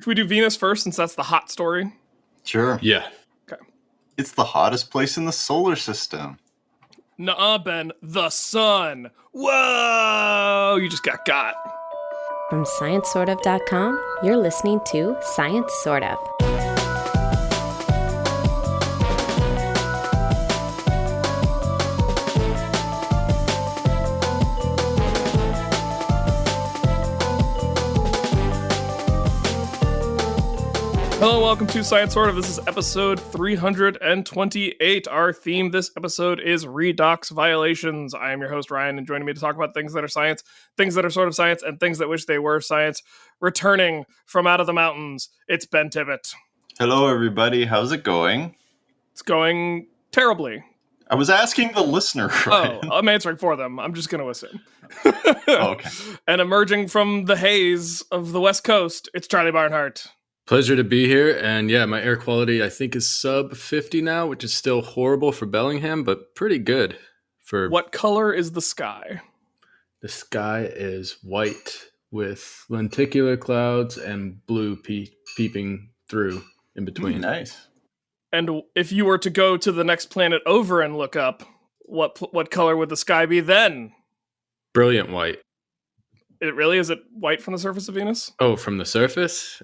we do Venus first since that's the hot story? Sure. Yeah. Okay. It's the hottest place in the solar system. Nuh-uh, Ben. The sun. Whoa! You just got. From ScienceSortOf.com, you're listening to Science Sort of. Hello, welcome to Science Sort of. This is episode 328. Our theme this episode is Redox Violations. I am your host, Ryan, and joining me to talk about things that are science, things that are sort of science, and things that wish they were science. Returning from out of the mountains, it's Ben Tibbett. Hello, everybody. How's it going? It's going terribly. I was asking the listener, Ryan. Oh, I'm answering for them. I'm just going to assume. Okay. And emerging from the haze of the West Coast, it's Charlie Barnhart. Pleasure to be here. And yeah, my air quality, I think, is sub 50 now, which is still horrible for Bellingham, but pretty good for... What color is the sky? The sky is white with lenticular clouds and blue peeping through in between. Nice. And if you were to go to the next planet over and look up, what color would the sky be then? Brilliant white. It really is it white from the surface of Venus? Oh, from the surface?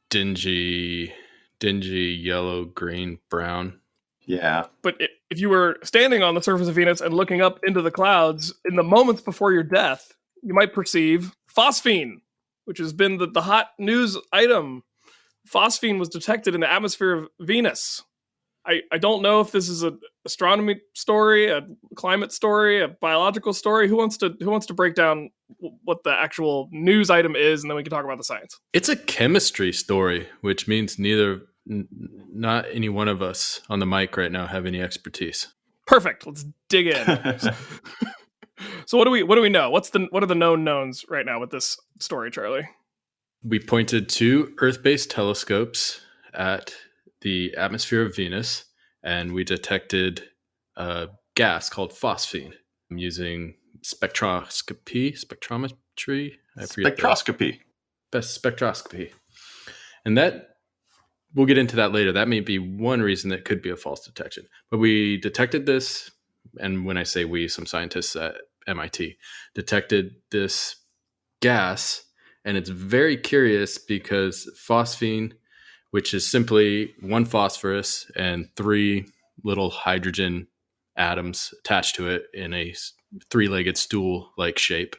Dingy yellow, green, brown. Yeah. But if you were standing on the surface of Venus and looking up into the clouds in the moments before your death, you might perceive phosphine, which has been the hot news item. Phosphine was detected in the atmosphere of Venus. I don't know if this is an astronomy story, a climate story, a biological story. Who wants to break down what the actual news item is, and then we can talk about the science. It's a chemistry story, which means not any one of us on the mic right now have any expertise. Perfect. Let's dig in. So what do we know? What are the known knowns right now with this story, Charlie? We pointed two Earth-based telescopes at the atmosphere of Venus, and we detected a gas called phosphine using spectrometry. Spectroscopy. And that, we'll get into that later. That may be one reason that could be a false detection. But we detected this, and when I say we, some scientists at MIT detected this gas, and it's very curious because phosphine, which is simply one phosphorus and three little hydrogen atoms attached to it in a three-legged stool-like shape,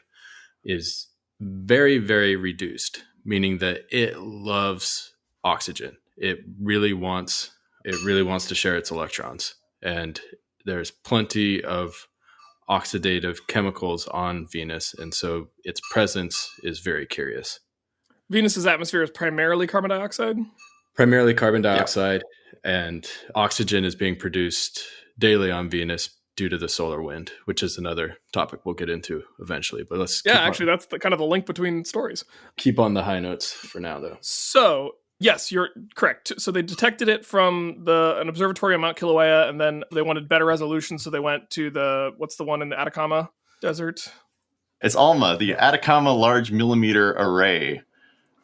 is very, very reduced, meaning that it loves oxygen. It really wants to share its electrons. And there's plenty of oxidative chemicals on Venus, and so its presence is very curious. Venus's atmosphere is primarily carbon dioxide? Primarily carbon dioxide, and oxygen is being produced daily on Venus due to the solar wind, which is another topic we'll get into eventually. But let's that's the kind of the link between stories. Keep on the high notes for now, though. So yes, you're correct. So they detected it from an observatory on Mount Kilauea, and then they wanted better resolution, so they went to what's the one in the Atacama Desert? It's ALMA, the Atacama Large Millimeter Array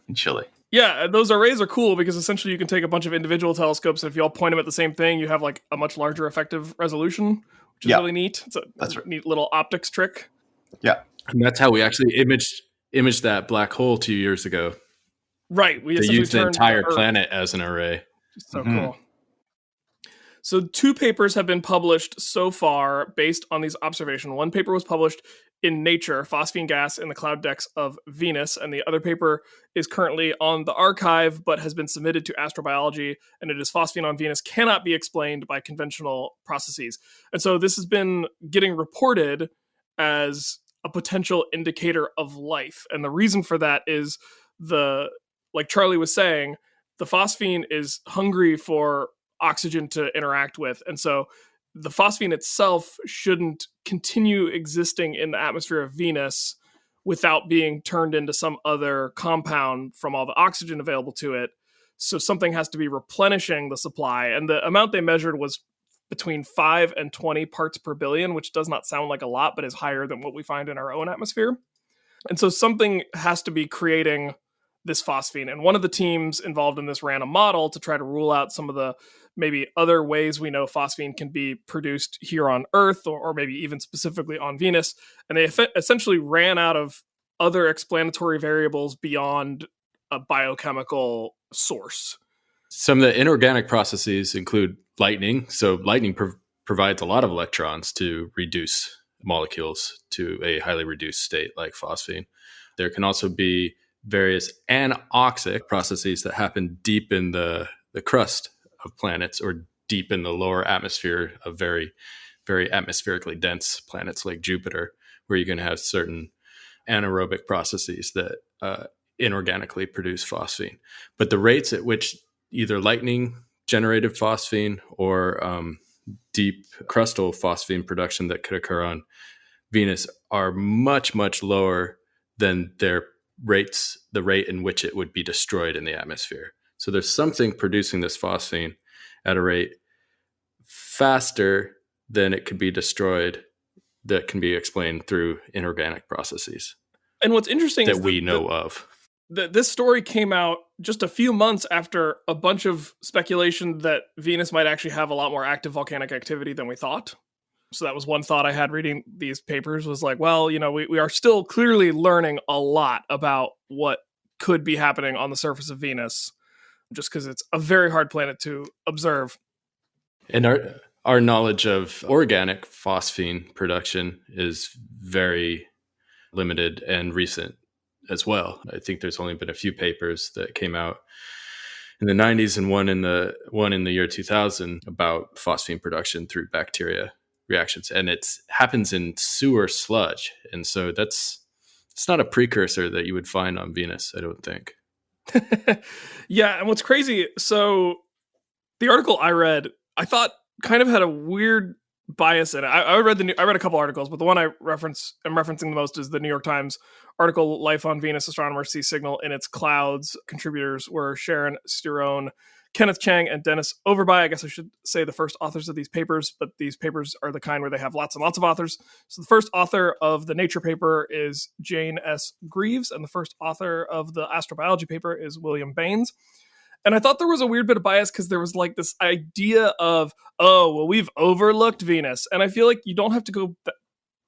in Chile. Yeah, those arrays are cool because essentially you can take a bunch of individual telescopes, and if you all point them at the same thing, you have like a much larger effective resolution, which is really neat. It's a neat little optics trick. Yeah. And that's how we actually imaged that black hole 2 years ago. Right. They used the entire planet as an array. So cool. So 2 papers have been published so far based on these observations. One paper was published in Nature, Phosphine Gas in the Cloud Decks of Venus, and the other paper is currently on the archive but has been submitted to astrobiology, and it is phosphine on Venus cannot be explained by conventional processes. And so this has been getting reported as a potential indicator of life. And the reason for that is like Charlie was saying, the phosphine is hungry for oxygen to interact with. And so the phosphine itself shouldn't continue existing in the atmosphere of Venus without being turned into some other compound from all the oxygen available to it. So something has to be replenishing the supply. And the amount they measured was between 5 and 20 parts per billion, which does not sound like a lot, but is higher than what we find in our own atmosphere. And so something has to be creating this phosphine. And one of the teams involved in this ran a model to try to rule out some of the maybe other ways we know phosphine can be produced here on Earth, or maybe even specifically on Venus. And they essentially ran out of other explanatory variables beyond a biochemical source. Some of the inorganic processes include lightning. So lightning provides a lot of electrons to reduce molecules to a highly reduced state like phosphine. There can also be various anoxic processes that happen deep in the crust of planets, or deep in the lower atmosphere of very, very atmospherically dense planets like Jupiter, where you can have certain anaerobic processes that inorganically produce phosphine. But the rates at which either lightning generated phosphine or deep crustal phosphine production that could occur on Venus are much, much lower than the rate in which it would be destroyed in the atmosphere. So there's something producing this phosphine at a rate faster than it could be destroyed that can be explained through inorganic processes. And what's interesting that is we know of. This story came out just a few months after a bunch of speculation that Venus might actually have a lot more active volcanic activity than we thought. So that was one thought I had reading these papers, was like, well, we are still clearly learning a lot about what could be happening on the surface of Venus, just because it's a very hard planet to observe. And our knowledge of organic phosphine production is very limited and recent as well. I think there's only been a few papers that came out in the 90s and one in the year 2000 about phosphine production through bacteria reactions, and it happens in sewer sludge. And so it's not a precursor that you would find on Venus, I don't think. Yeah, and what's crazy, so the article I read, I thought kind of had a weird bias in it. I read a couple articles, but the one I'm referencing the most is the New York Times article, "Life on Venus, Astronomers See Signal in Its Clouds." Contributors were Sharon Stirone, Kenneth Chang, and Dennis Overby. I guess I should say the first authors of these papers, but these papers are the kind where they have lots and lots of authors. So the first author of the Nature paper is Jane S. Greaves, and the first author of the astrobiology paper is William Baines. And I thought there was a weird bit of bias because there was like this idea of, oh, well, we've overlooked Venus. And I feel like you don't have to go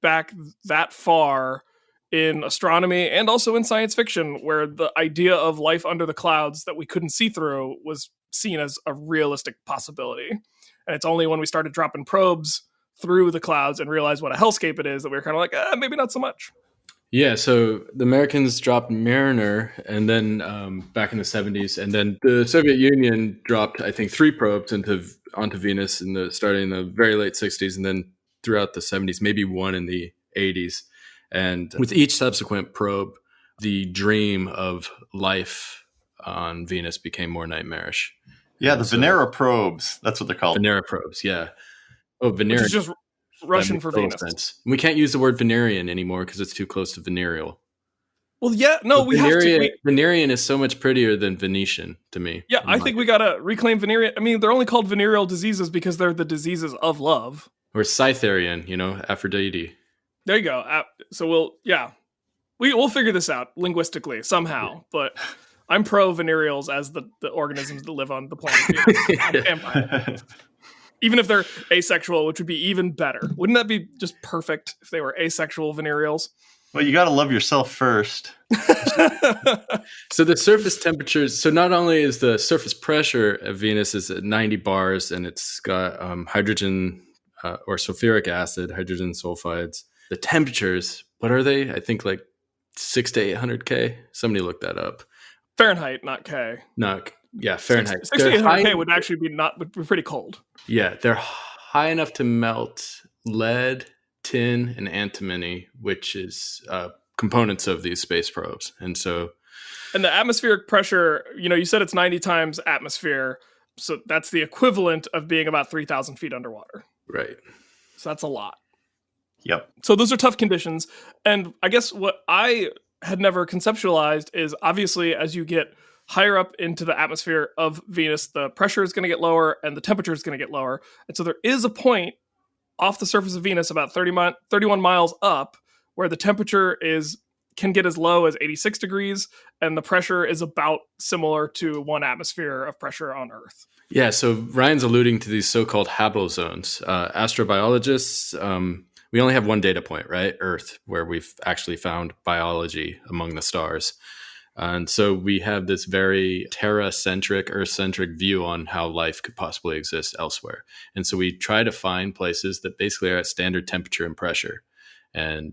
back that far in astronomy and also in science fiction, where the idea of life under the clouds that we couldn't see through was seen as a realistic possibility. And it's only when we started dropping probes through the clouds and realized what a hellscape it is that we were kind of like, maybe not so much. Yeah, so the Americans dropped Mariner, and then back in the 70s, and then the Soviet Union dropped, I think, 3 probes onto Venus starting in the very late 60s, and then throughout the 70s, maybe 1 in the 80s. And with each subsequent probe, the dream of life on Venus became more nightmarish. Yeah, the Venera probes. That's what they're called. Venera probes, yeah. Oh, Venera. Which is just Russian for Venus. Sense. We can't use the word Venerian anymore because it's too close to venereal. Well, yeah, no, we have to. Venerian is so much prettier than Venetian to me. Yeah, I think we got to reclaim venereal. I mean, they're only called venereal diseases because they're the diseases of love. Or Cytherean, Aphrodite. There you go. So we'll figure this out linguistically somehow, but I'm pro venereals as the organisms that live on the planet Venus. Even if they're asexual, which would be even better. Wouldn't that be just perfect if they were asexual venereals? Well, you got to love yourself first. So the surface temperatures, so not only is the surface pressure of Venus is at 90 bars, and it's got hydrogen or sulfuric acid, hydrogen sulfides. The temperatures, what are they? I think like 600 to 800 K. Somebody looked that up. Fahrenheit, not K. Fahrenheit. 6 to 800 K would actually would be pretty cold. Yeah, they're high enough to melt lead, tin, and antimony, which is components of these space probes. And the atmospheric pressure, you said it's 90 times atmosphere. So that's the equivalent of being about 3,000 feet underwater. Right. So that's a lot. Yep. So those are tough conditions. And I guess what I had never conceptualized is obviously as you get higher up into the atmosphere of Venus, the pressure is going to get lower and the temperature is going to get lower. And so there is a point off the surface of Venus about 31 miles up where the temperature is can get as low as 86 degrees, and the pressure is about similar to 1 atmosphere of pressure on Earth. Yeah, so Ryan's alluding to these so-called habitable zones. Astrobiologists, we only have one data point, right? Earth, where we've actually found biology among the stars. And so we have this very Terra-centric, Earth-centric view on how life could possibly exist elsewhere. And so we try to find places that basically are at standard temperature and pressure. And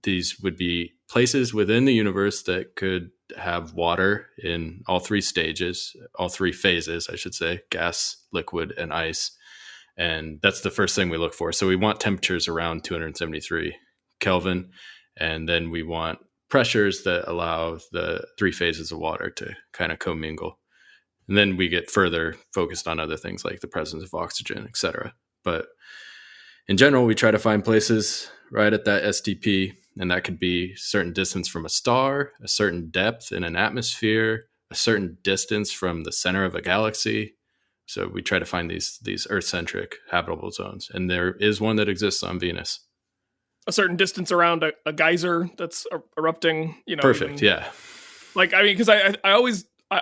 these would be places within the universe that could have water in all 3 stages, all 3 phases, I should say, gas, liquid, and ice. And that's the first thing we look for. So we want temperatures around 273 Kelvin. And then we want pressures that allow the 3 phases of water to kind of commingle. And then we get further focused on other things like the presence of oxygen, et cetera. But in general, we try to find places right at that STP, and that could be a certain distance from a star, a certain depth in an atmosphere, a certain distance from the center of a galaxy. So we try to find these Earth-centric habitable zones, and there is one that exists on Venus. A certain distance around a geyser that's erupting. Perfect. Yeah. Like, I mean, because I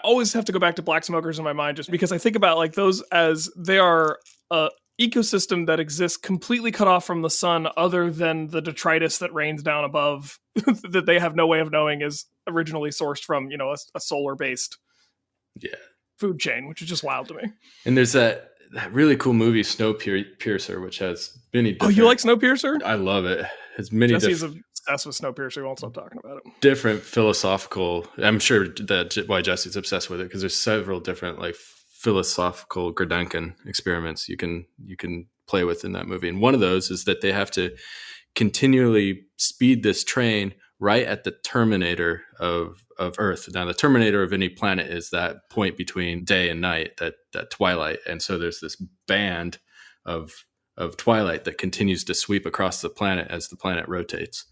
always have to go back to black smokers in my mind, just because I think about like those as they are a ecosystem that exists completely cut off from the sun, other than the detritus that rains down above that they have no way of knowing is originally sourced from a solar based food chain, which is just wild to me. And there's that really cool movie Snowpiercer, which has many different... Oh, you like Snowpiercer? I love it. It's many Jesse's obsessed with Snowpiercer. He won't stop talking about it. Different philosophical... I'm sure that's why Jesse's obsessed with it, because there's several different like philosophical Gedanken experiments you can play with in that movie. And one of those is that they have to continually speed this train right at the terminator of Earth. Now, the terminator of any planet is that point between day and night, that twilight. And so there's this band of twilight that continues to sweep across the planet as the planet rotates.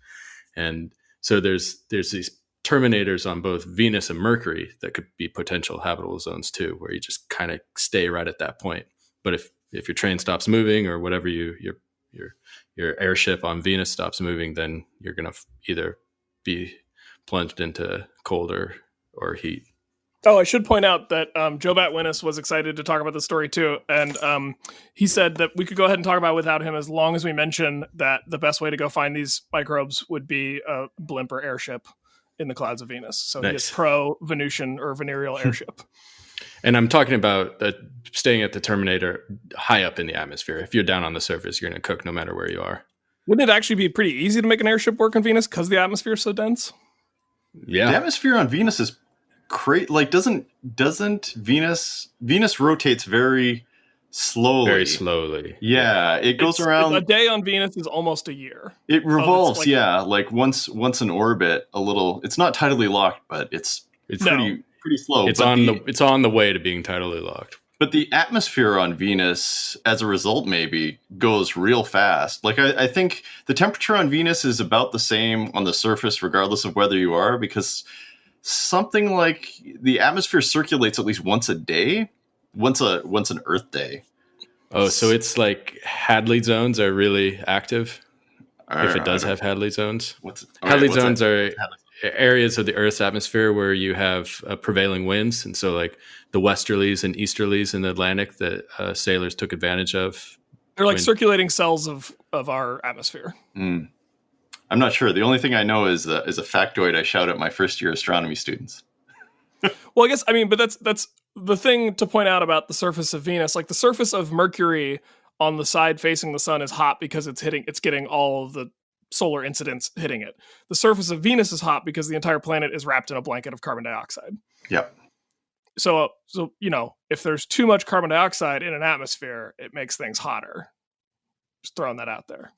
And so there's these terminators on both Venus and Mercury that could be potential habitable zones too, where you just kind of stay right at that point. But if your train stops moving, or whatever your airship on Venus stops moving, then you're going to either be plunged into cold or heat. Oh, I should point out that Joe Bat-Winnis was excited to talk about the story too. And he said that we could go ahead and talk about it without him, as long as we mention that the best way to go find these microbes would be a blimp or airship in the clouds of Venus. So nice. He is pro Venusian or venereal airship. And I'm talking about staying at the terminator high up in the atmosphere. If you're down on the surface, you're going to cook no matter where you are. Wouldn't it actually be pretty easy to make an airship work on Venus because the atmosphere is so dense? Yeah. The atmosphere on Venus is crazy. Like, doesn't Venus rotates very slowly. Very slowly. Yeah, it goes around. A day on Venus is almost a year. It revolves, like once in orbit. A little. It's not tidally locked, but it's pretty slow. It's on the way to being tidally locked. But the atmosphere on Venus, as a result, maybe goes real fast. Like I think the temperature on Venus is about the same on the surface, regardless of whether you are, because something like the atmosphere circulates at least once a day. Once an Earth day. Oh, so it's like Hadley zones are really active. If it does have Hadley zones. Hadley zones are areas of the Earth's atmosphere where you have prevailing winds, and so like the westerlies and easterlies in the Atlantic that sailors took advantage of. They're like circulating cells of our atmosphere. I'm not sure. The only thing I know is a factoid I shout at my first year astronomy students. Well, but that's the thing to point out about the surface of Venus. Like the surface of Mercury on the side facing the sun is hot because it's getting all of the solar incidents hitting it. The surface of Venus is hot because the entire planet is wrapped in a blanket of carbon dioxide. Yep. So if there's too much carbon dioxide in an atmosphere, it makes things hotter. Just throwing that out there.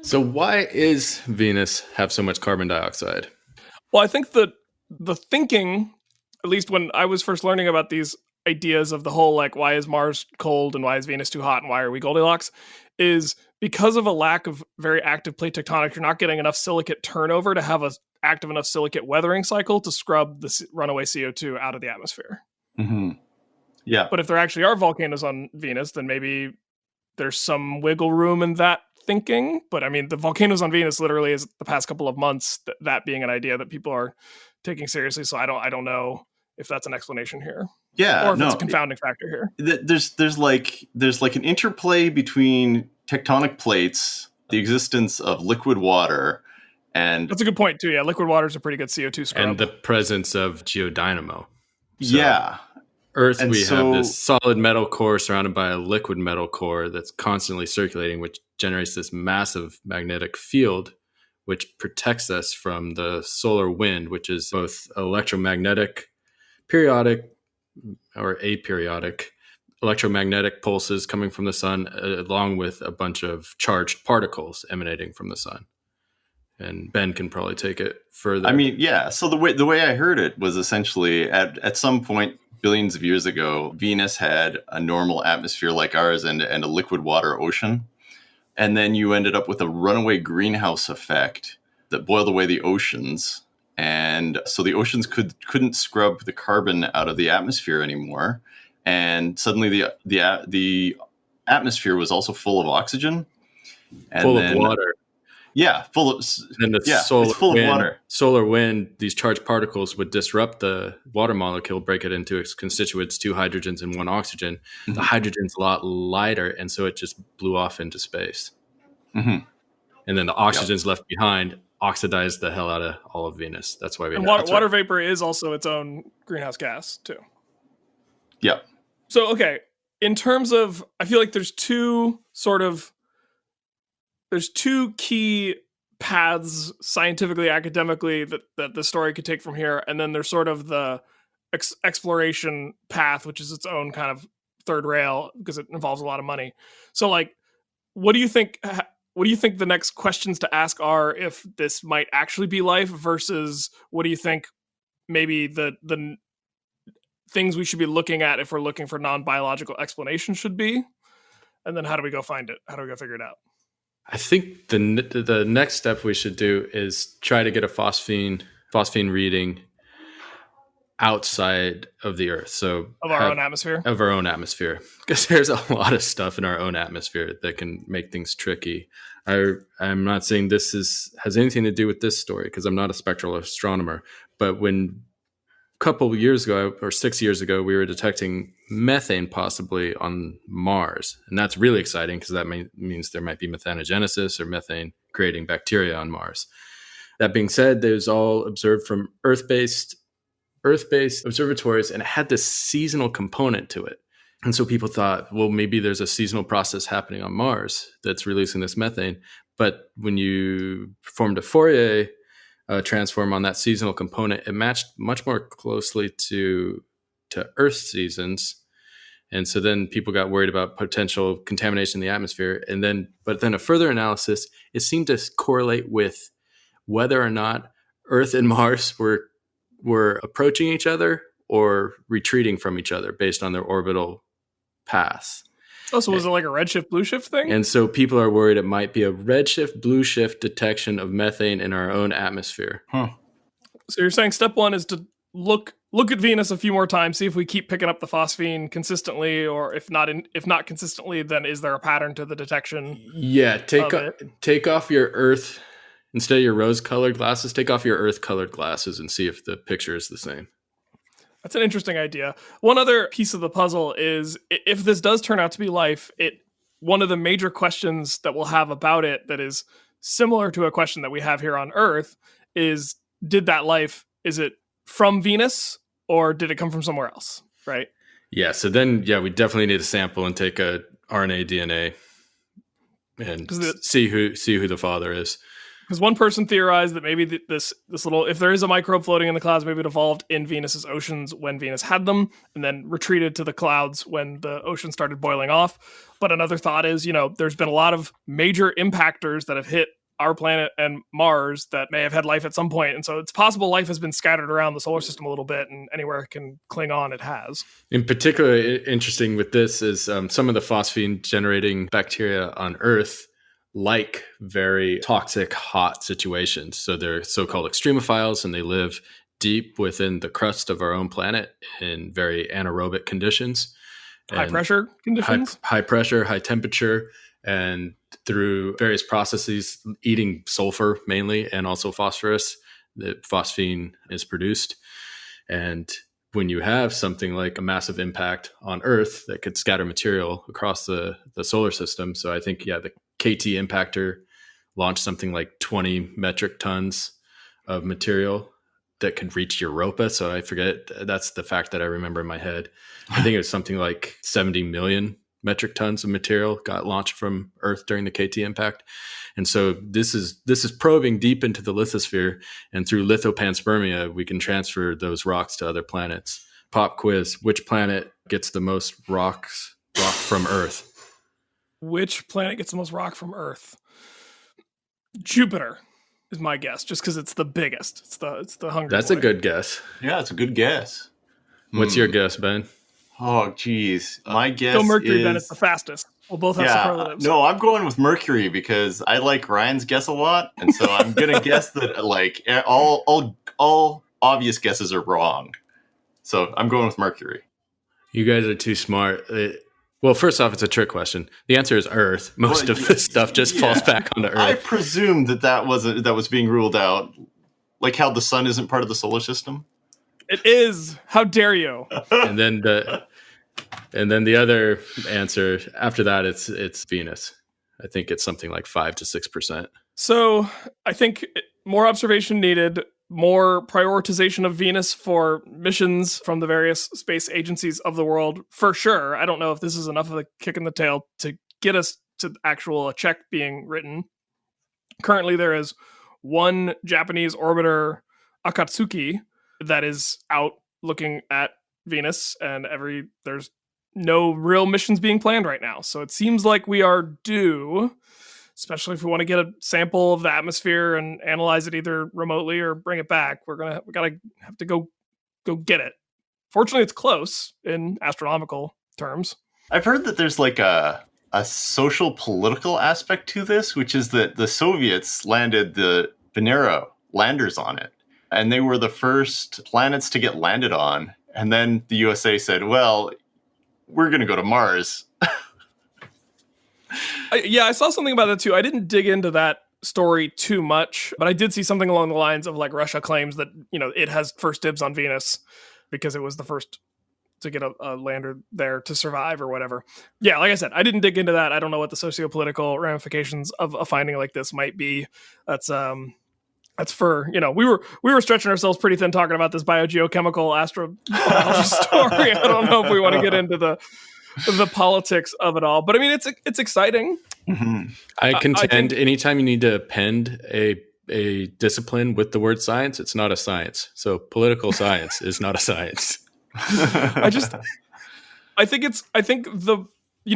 So why is Venus have so much carbon dioxide? Well, I think the thinking, at least when I was first learning about these ideas of the whole, like, why is Mars cold and why is Venus too hot and why are we Goldilocks, is because of a lack of very active plate tectonics, you're not getting enough silicate turnover to have a active enough silicate weathering cycle to scrub the runaway CO2 out of the atmosphere. Mm-hmm. Yeah. But if there actually are volcanoes on Venus, then maybe there's some wiggle room in that thinking. But I mean, the volcanoes on Venus literally is the past couple of months, that being an idea that people are taking seriously. So I don't know if that's an explanation here. Yeah, or if it's a confounding factor here. There's like an interplay between tectonic plates, the existence of liquid water, and that's a good point too. Yeah, liquid water is a pretty good CO2 scrub, and the presence of geodynamo. So, yeah, Earth, and we have this solid metal core surrounded by a liquid metal core that's constantly circulating, which generates this massive magnetic field, which protects us from the solar wind, which is both electromagnetic, periodic or aperiodic electromagnetic pulses coming from the sun, along with a bunch of charged particles emanating from the sun. And Ben can probably take it further. I mean, yeah. So the way I heard it was essentially at some point billions of years ago, Venus had a normal atmosphere like ours and a liquid water ocean. And then you ended up with a runaway greenhouse effect that boiled away the oceans. And so the oceans couldn't scrub the carbon out of the atmosphere anymore. And suddenly the atmosphere was also full of oxygen. And full of water. Yeah, full of water. Solar wind, these charged particles would disrupt the water molecule, break it into its constituents, 2 hydrogens and 1 oxygen. Mm-hmm. The hydrogen's a lot lighter, and so it just blew off into space. Mm-hmm. And then the oxygens left behind oxidized the hell out of all of Venus. That's why we have water vapor is also its own greenhouse gas, too. Yeah. So, okay, in terms of, I feel like there's two key paths scientifically, academically that the story could take from here. And then there's sort of the exploration path, which is its own kind of third rail because it involves a lot of money. So like, what do you think the next questions to ask are if this might actually be life versus what do you think maybe the things we should be looking at if we're looking for non-biological explanation should be? And then how do we go find it? How do we go figure it out? I think the next step we should do is try to get a phosphine reading outside of the Earth. So of our own atmosphere? Of our own atmosphere. Because there's a lot of stuff in our own atmosphere that can make things tricky. I'm not saying this has anything to do with this story because I'm not a spectral astronomer. But when a couple of years ago or 6 years ago, we were detecting methane possibly on Mars. And that's really exciting because that means there might be methanogenesis or methane creating bacteria on Mars. That being said, there's all observed from Earth-based observatories, and it had this seasonal component to it. And so people thought, well, maybe there's a seasonal process happening on Mars that's releasing this methane. But when you performed a Fourier transform on that seasonal component, it matched much more closely to Earth seasons. And so then people got worried about potential contamination in the atmosphere. But then a further analysis, it seemed to correlate with whether or not Earth and Mars were approaching each other or retreating from each other based on their orbital paths. Oh, so was it like a redshift, blue shift thing? And so people are worried it might be a redshift, blue shift detection of methane in our own atmosphere. Huh. So you're saying step one is to look at Venus a few more times, see if we keep picking up the phosphine consistently, or if not consistently, then is there a pattern to the detection? Yeah, take off your Earth instead of your rose-colored glasses. Take off your Earth-colored glasses and see if the picture is the same. That's an interesting idea. One other piece of the puzzle is if this does turn out to be life, one of the major questions that we'll have about it that is similar to a question that we have here on Earth is, did that life, is it from Venus or did it come from somewhere else, right? Yeah, so then, we definitely need a sample and take a RNA, DNA and see who the father is. Because one person theorized that maybe this little, if there is a microbe floating in the clouds, maybe it evolved in Venus's oceans when Venus had them, and then retreated to the clouds when the ocean started boiling off. But another thought is, there's been a lot of major impactors that have hit our planet and Mars that may have had life at some point. And so it's possible life has been scattered around the solar system a little bit, and anywhere it can cling on, it has. In particular, interesting with this is some of the phosphine-generating bacteria on Earth like very toxic, hot situations. So they're so-called extremophiles, and they live deep within the crust of our own planet in very anaerobic conditions. High pressure conditions? High pressure, high temperature. And through various processes, eating sulfur mainly, and also phosphorus, that phosphine is produced. And when you have something like a massive impact on Earth that could scatter material across the solar system. So I think, the KT impactor launched something like 20 metric tons of material that could reach Europa. So I forget, that's the fact that I remember in my head. I think it was something like 70 million metric tons of material got launched from Earth during the KT impact. And so this is probing deep into the lithosphere, and through lithopanspermia, we can transfer those rocks to other planets. Pop quiz: which planet gets the most rock from Earth? Which planet gets the most rock from Earth? Jupiter is my guess, just because it's the biggest. It's the hungry. That's boy. a good guess. Yeah, it's a good guess. What's your guess, Ben? Oh, geez. My guess Go Mercury, is... then it's the fastest. We'll both have superlatives. No, I'm going with Mercury because I like Ryan's guess a lot, and so I'm gonna guess that like all obvious guesses are wrong. So I'm going with Mercury. You guys are too smart. Well, first off, it's a trick question. The answer is Earth. Most of this stuff just falls back onto Earth. I presumed that was being ruled out, like how the sun isn't part of the solar system. It is. How dare you? And then the other answer after that, it's Venus. I think it's something like 5 to 6%. So I think more observation needed, more prioritization of Venus for missions from the various space agencies of the world, for sure. I don't know if this is enough of a kick in the tail to get us to a check being written. Currently, there is one Japanese orbiter, Akatsuki, that is out looking at Venus, and there's no real missions being planned right now. So it seems like we are due, especially if we want to get a sample of the atmosphere and analyze it either remotely or bring it back. We gotta have to go get it. Fortunately, it's close in astronomical terms. I've heard that there's like a social political aspect to this, which is that the Soviets landed the Venera landers on it, and they were the first planets to get landed on. And then the USA said, well, we're going to go to Mars. I saw something about that too. I didn't dig into that story too much, but I did see something along the lines of like Russia claims that, it has first dibs on Venus because it was the first to get a lander there to survive or whatever. Yeah, like I said, I didn't dig into that. I don't know what the socio-political ramifications of a finding like this might be. That's for, we were stretching ourselves pretty thin talking about this biogeochemical astrobiology story. I don't know if we want to get into the politics of it all, but I mean, it's exciting. Mm-hmm. I contend anytime you need to append a discipline with the word science, it's not a science. So political science is not a science. I think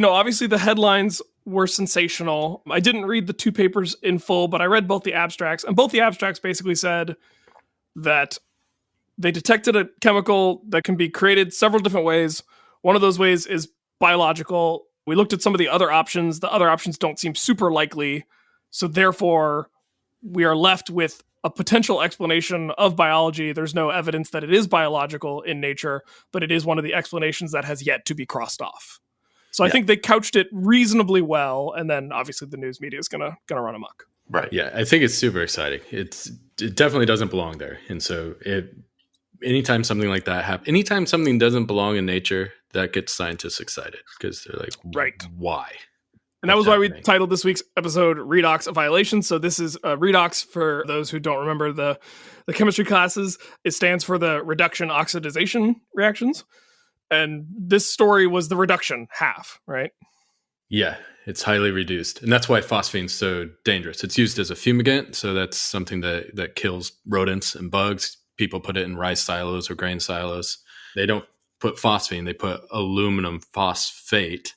obviously the headlines were sensational. I didn't read the two papers in full, but I read both the abstracts, and both the abstracts basically said that they detected a chemical that can be created several different ways. One of those ways is biological. We looked at some of the other options. The other options don't seem super likely. So therefore, we are left with a potential explanation of biology. There's no evidence that it is biological in nature, but it is one of the explanations that has yet to be crossed off. So I think they couched it reasonably well, and then obviously the news media is gonna run amok. Right. Yeah, I think it's super exciting. It definitely doesn't belong there, and so anytime something like that happens, anytime something doesn't belong in nature, that gets scientists excited because they're like, right, why? And that was why we titled this week's episode Redox Violations. So this is redox, for those who don't remember the chemistry classes. It stands for the reduction oxidization reactions. And this story was the reduction half, right? Yeah, it's highly reduced. And that's why phosphine's so dangerous. It's used as a fumigant. So that's something that kills rodents and bugs. People put it in rice silos or grain silos. They don't put phosphine, they put aluminum phosphate.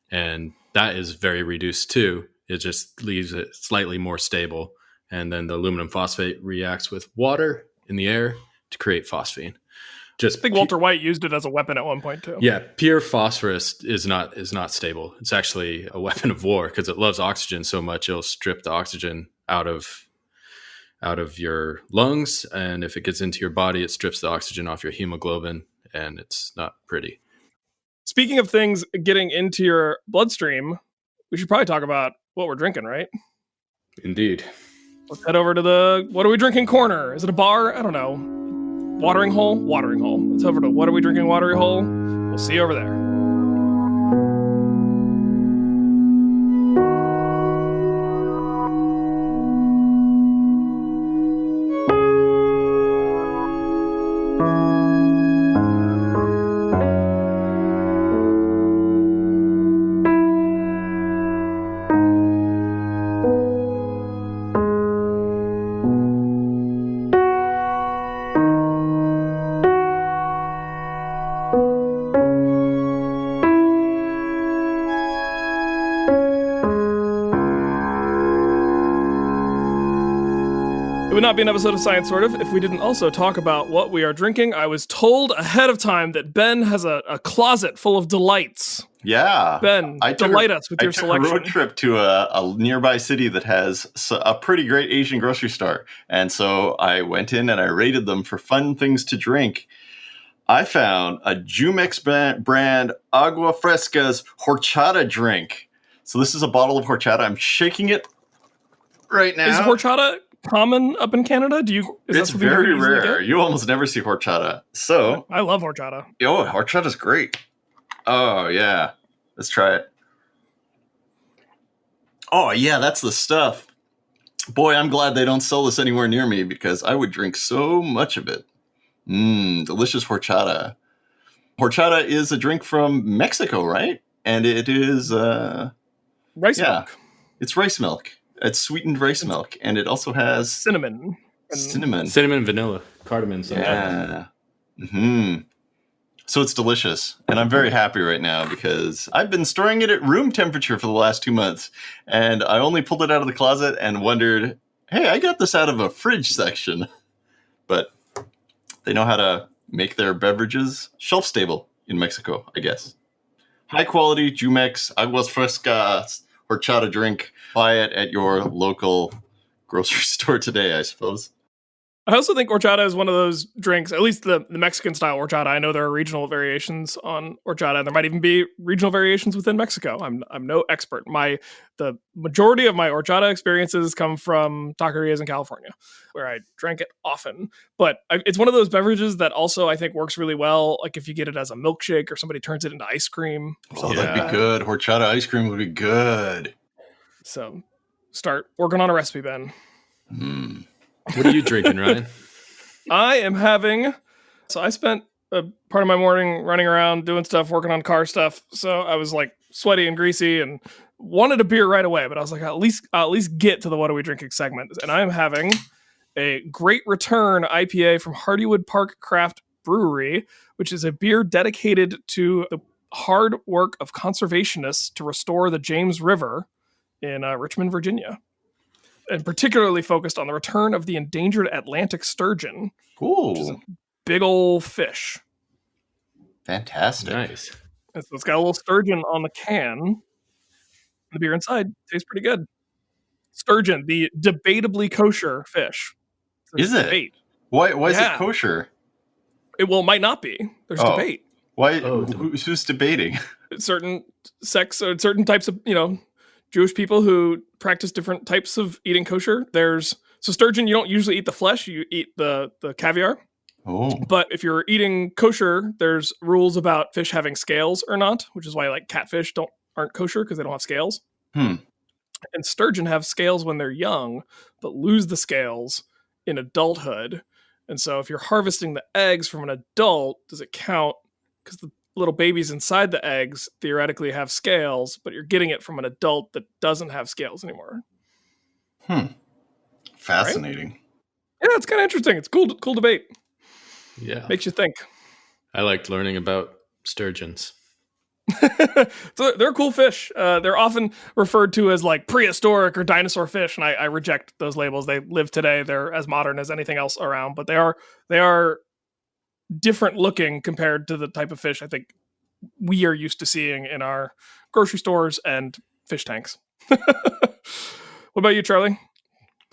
And that is very reduced too. It just leaves it slightly more stable. And then the aluminum phosphate reacts with water in the air to create phosphine. I think Walter White used it as a weapon at one point too. Yeah, pure phosphorus is not stable. It's actually a weapon of war because it loves oxygen so much it'll strip the oxygen out of your lungs, and if it gets into your body, it strips the oxygen off your hemoglobin, and it's not pretty. Speaking of things getting into your bloodstream, we should probably talk about what we're drinking, right? Indeed. Let's head over to the what are we drinking corner. Is it a bar? I don't know. Watering hole? Watering hole. Let's head over to what are we drinking watering hole. We'll see you over there. It would not be an episode of Science Sort of if we didn't also talk about what we are drinking. I was told ahead of time that Ben has a closet full of delights. Yeah. Ben, delight us with your selection. I took a road trip to a nearby city that has a pretty great Asian grocery store. And so I went in and I rated them for fun things to drink. I found a Jumex brand Agua Fresca's horchata drink. So this is a bottle of horchata. I'm shaking it right now. Is horchata common up in Canada? It's very rare. You almost never see horchata. So I love horchata. Oh, horchata's great. Oh yeah, let's try it. Oh yeah, that's the stuff. Boy, I'm glad they don't sell this anywhere near me because I would drink so much of it. Delicious horchata. Horchata is a drink from Mexico, right? And it is rice milk. It's rice milk. It's sweetened rice milk, and it also has cinnamon, vanilla, cardamom. Yeah. So it's delicious, and I'm very happy right now because I've been storing it at room temperature for the last 2 months, and I only pulled it out of the closet and wondered, hey, I got this out of a fridge section. But they know how to make their beverages shelf stable in Mexico, I guess. High quality Jumex Aguas Frescas horchata drink. Buy it at your local grocery store today, I suppose. I also think horchata is one of those drinks, at least the Mexican style horchata. I know there are regional variations on horchata. There might even be regional variations within Mexico. I'm no expert. The majority of my horchata experiences come from taquerias in California, where I drank it often. But it's one of those beverages that also I think works really well. Like if you get it as a milkshake or somebody turns it into ice cream. Oh, that'd be good. Horchata ice cream would be good. So start working on a recipe, Ben. What are you drinking, Ryan? I am so I spent a part of my morning running around doing stuff, working on car stuff. So I was like sweaty and greasy and wanted a beer right away, but I was like, I'll at least get to the what are we drinking segment. And I am having a Great Return IPA from Hardywood Park Craft Brewery, which is a beer dedicated to the hard work of conservationists to restore the James River in Richmond, Virginia. And particularly focused on the return of the endangered Atlantic sturgeon. Cool. Which is a big old fish. Fantastic. Nice. And so it's got a little sturgeon on the can. The beer inside tastes pretty good. Sturgeon, the debatably kosher fish. Is it? Debate. Why is it kosher? It might not be. There's debate. Why? Who's debating? Certain sects or certain types of, Jewish people who practice different types of eating kosher. So sturgeon, you don't usually eat the flesh, you eat the caviar. Oh. But if you're eating kosher, there's rules about fish having scales or not, which is why like catfish aren't kosher because they don't have scales. And sturgeon have scales when they're young, but lose the scales in adulthood. And so if you're harvesting the eggs from an adult, does it count? Because the little babies inside the eggs theoretically have scales, but you're getting it from an adult that doesn't have scales anymore. Fascinating. Right? Yeah, it's kind of interesting. It's cool debate. Yeah. Makes you think. I liked learning about sturgeons. So they're cool fish. They're often referred to as like prehistoric or dinosaur fish, and I reject those labels. They live today. They're as modern as anything else around, but they are different looking compared to the type of fish I think we are used to seeing in our grocery stores and fish tanks. What about you, Charlie?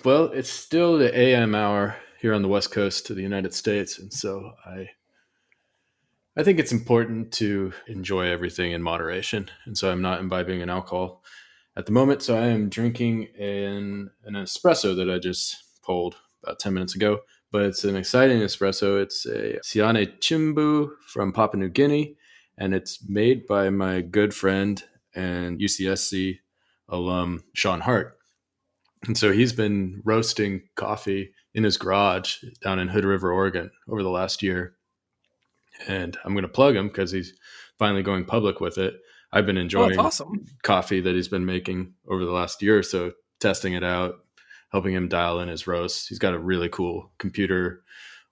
Well, it's still the AM hour here on the West Coast of the United States, and so I think it's important to enjoy everything in moderation, and so I'm not imbibing in alcohol. at the moment. So I am drinking an espresso that I just pulled about 10 minutes ago, but it's an exciting espresso. It's a Siane Chimbu from Papua New Guinea, and it's made by my good friend and UCSC alum, Sean Hart. And so he's been roasting coffee in his garage down in Hood River, Oregon over the last year. And I'm going to plug him because he's finally going public with it. I've been enjoying awesome. coffee that he's been making over the last year or so, testing it out, helping him dial in his roasts. He's got a really cool computer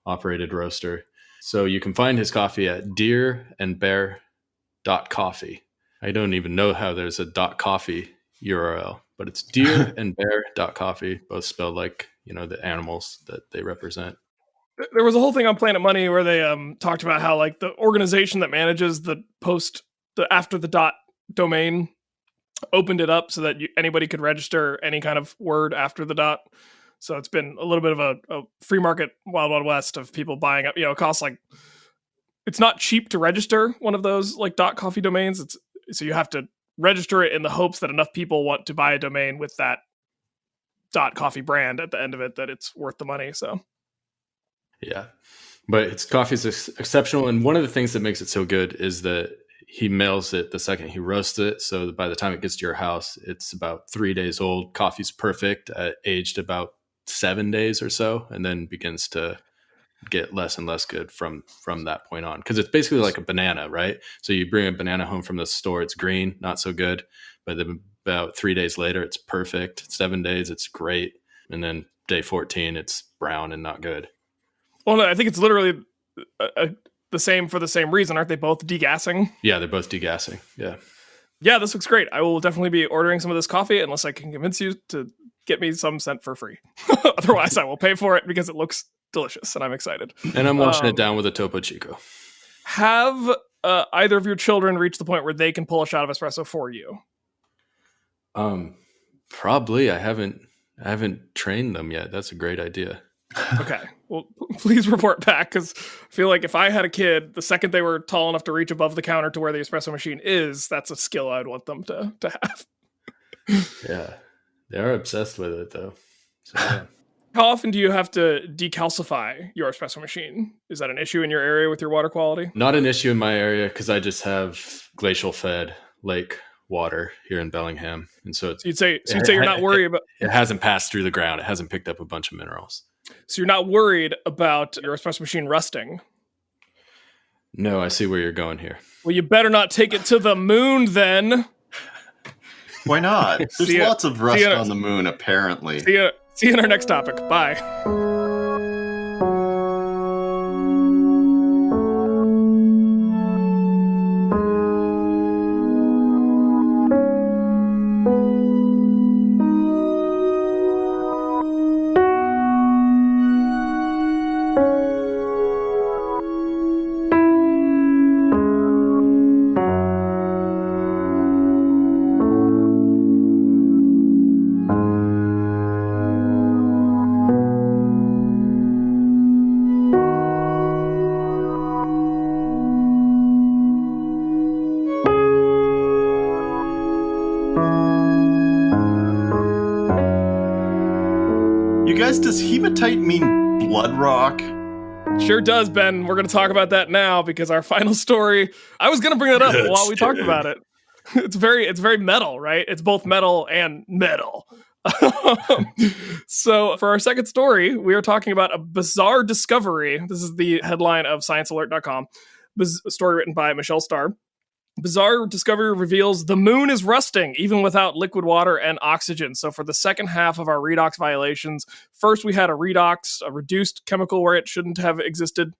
operated roaster. So you can find his coffee at deerandbear.coffee. I don't even know how there's a .coffee URL, but it's deerandbear.coffee, both spelled like, the animals that they represent. There was a whole thing on Planet Money where they talked about how like the organization that manages the after the dot domain opened it up so that anybody could register any kind of word after the dot. So it's been a little bit of a free market wild west of people buying up. It costs it's not cheap to register one of those like .coffee domains. So you have to register it in the hopes that enough people want to buy a domain with that .coffee brand at the end of it that it's worth the money. So. Yeah, but its coffee is exceptional. And one of the things that makes it so good is that he mails it the second he roasts it. So by the time it gets to your house, it's about 3 days old. Coffee's perfect, aged about 7 days or so, and then begins to get less and less good from that point on. Because it's basically like a banana, right? So you bring a banana home from the store, it's green, not so good. But then about 3 days later, it's perfect. 7 days, it's great. And then day 14, it's brown and not good. Well, no, I think it's literally the same for the same reason. Aren't they both degassing? Yeah, they're both degassing. Yeah. Yeah, this looks great. I will definitely be ordering some of this coffee unless I can convince you to get me some sent for free. Otherwise, I will pay for it because it looks delicious and I'm excited. And I'm washing it down with a Topo Chico. Have either of your children reached the point where they can pull a shot of espresso for you? Probably. I haven't trained them yet. That's a great idea. Okay. Well, please report back because I feel like if I had a kid, the second they were tall enough to reach above the counter to where the espresso machine is, that's a skill I'd want them to have. Yeah. They are obsessed with it though. So, yeah. How often do you have to decalcify your espresso machine? Is that an issue in your area with your water quality? Not an issue in my area because I just have glacial fed lake water here in Bellingham. And so you'd say you're not worried about it hasn't passed through the ground. It hasn't picked up a bunch of minerals. So you're not worried about your espresso machine rusting? No, I see where you're going here. Well, you better not take it to the moon then. Why not? There's lots of rust on the moon, apparently. See you in our next topic. Bye. Does hematite mean blood rock? Sure does, Ben. We're going to talk about that now because our final story. I was going to bring that up while we talked about it. It's very metal, right? It's both metal and metal. So for our second story, we are talking about a bizarre discovery. This is the headline of ScienceAlert.com. A story written by Michelle Starr. Bizarre discovery reveals the moon is rusting, even without liquid water and oxygen. So for the second half of our redox violations, first we had a redox, a reduced chemical where it shouldn't have existed.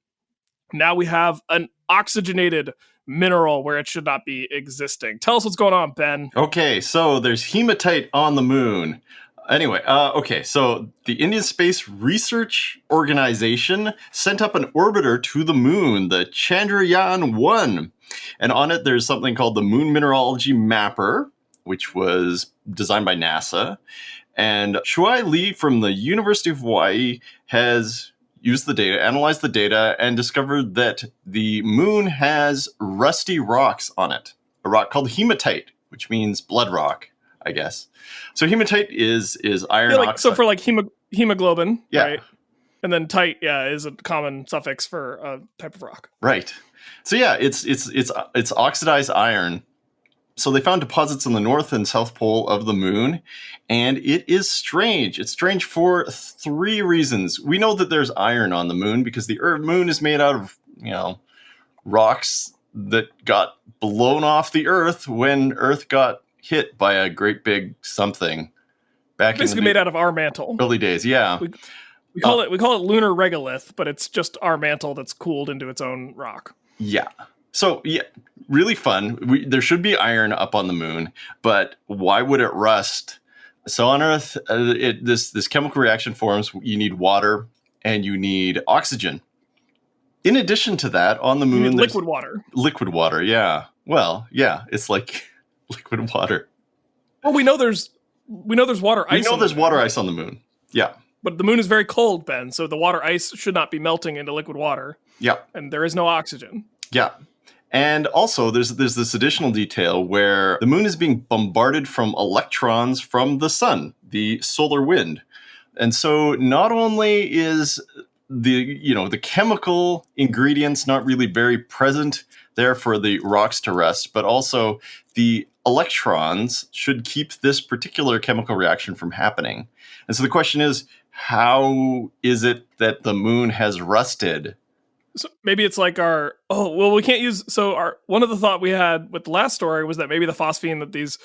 Now we have an oxygenated mineral where it should not be existing. Tell us what's going on, Ben. Okay, so there's hematite on the moon. Anyway, so the Indian Space Research Organization sent up an orbiter to the moon, the Chandrayaan-1. And on it, there's something called the Moon Mineralogy Mapper, which was designed by NASA. And Shuai Lee from the University of Hawaii has used the data, analyzed the data, and discovered that the moon has rusty rocks on it. A rock called hematite, which means blood rock. I guess. So hematite is iron Yeah, like oxide. so for like hemoglobin, Yeah. right? And then tite, is a common suffix for a type of rock. Right. So yeah, it's oxidized iron. So they found deposits on the north and south pole of the moon, and it is strange. It's strange for 3 reasons. We know that there's iron on the moon because the moon is made out of, rocks that got blown off the Earth when Earth got hit by a great big something back Basically in the made out of our mantle. early days. Yeah. We call it lunar regolith, but it's just our mantle that's cooled into its own rock. Yeah. So, yeah, really fun. There should be iron up on the moon, but why would it rust? So on Earth, this chemical reaction forms. You need water and you need oxygen. In addition to that, on the moon, You need there's liquid water. Liquid water, yeah. Well, yeah, it's like liquid water. Well, we know there's water ice. We know there's water ice on the moon. Yeah. But the moon is very cold, Ben, so the water ice should not be melting into liquid water. Yeah. And there is no oxygen. Yeah. And also, there's this additional detail where the moon is being bombarded from electrons from the sun, the solar wind. And so not only is the chemical ingredients not really very present there for the rocks to rest, but also the electrons should keep this particular chemical reaction from happening. And so the question is, how is it that the moon has rusted? So maybe it's like we can't use, one of the thought we had with the last story was that maybe the phosphine that these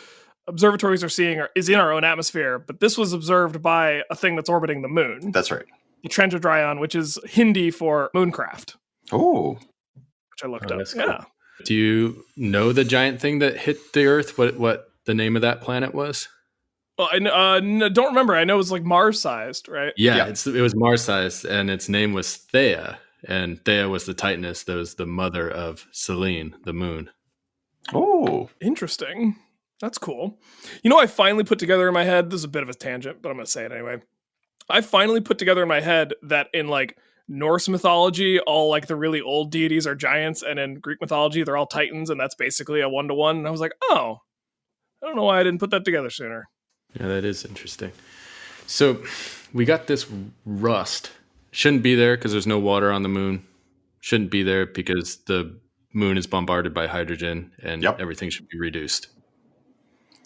observatories are seeing is in our own atmosphere, but this was observed by a thing that's orbiting the moon. That's right. The Chandrayaan, which is Hindi for mooncraft. Oh. Which I looked up. That's cool. Yeah. Do you know the giant thing that hit the Earth? What the name of that planet was? Well, I don't remember. I know it was like Mars-sized, right? Yeah. It was Mars-sized, and its name was Theia. And Theia was the Titaness that was the mother of Selene, the moon. Oh. Interesting. That's cool. I finally put together in my head, this is a bit of a tangent, but I'm going to say it anyway. I finally put together in my head that in like Norse mythology, all like the really old deities are giants, and in Greek mythology, they're all titans, and that's basically a 1-to-1. And I was like, oh, I don't know why I didn't put that together sooner. Yeah, that is interesting. So we got this rust. Shouldn't be there because there's no water on the moon. Shouldn't be there because the moon is bombarded by hydrogen and everything should be reduced.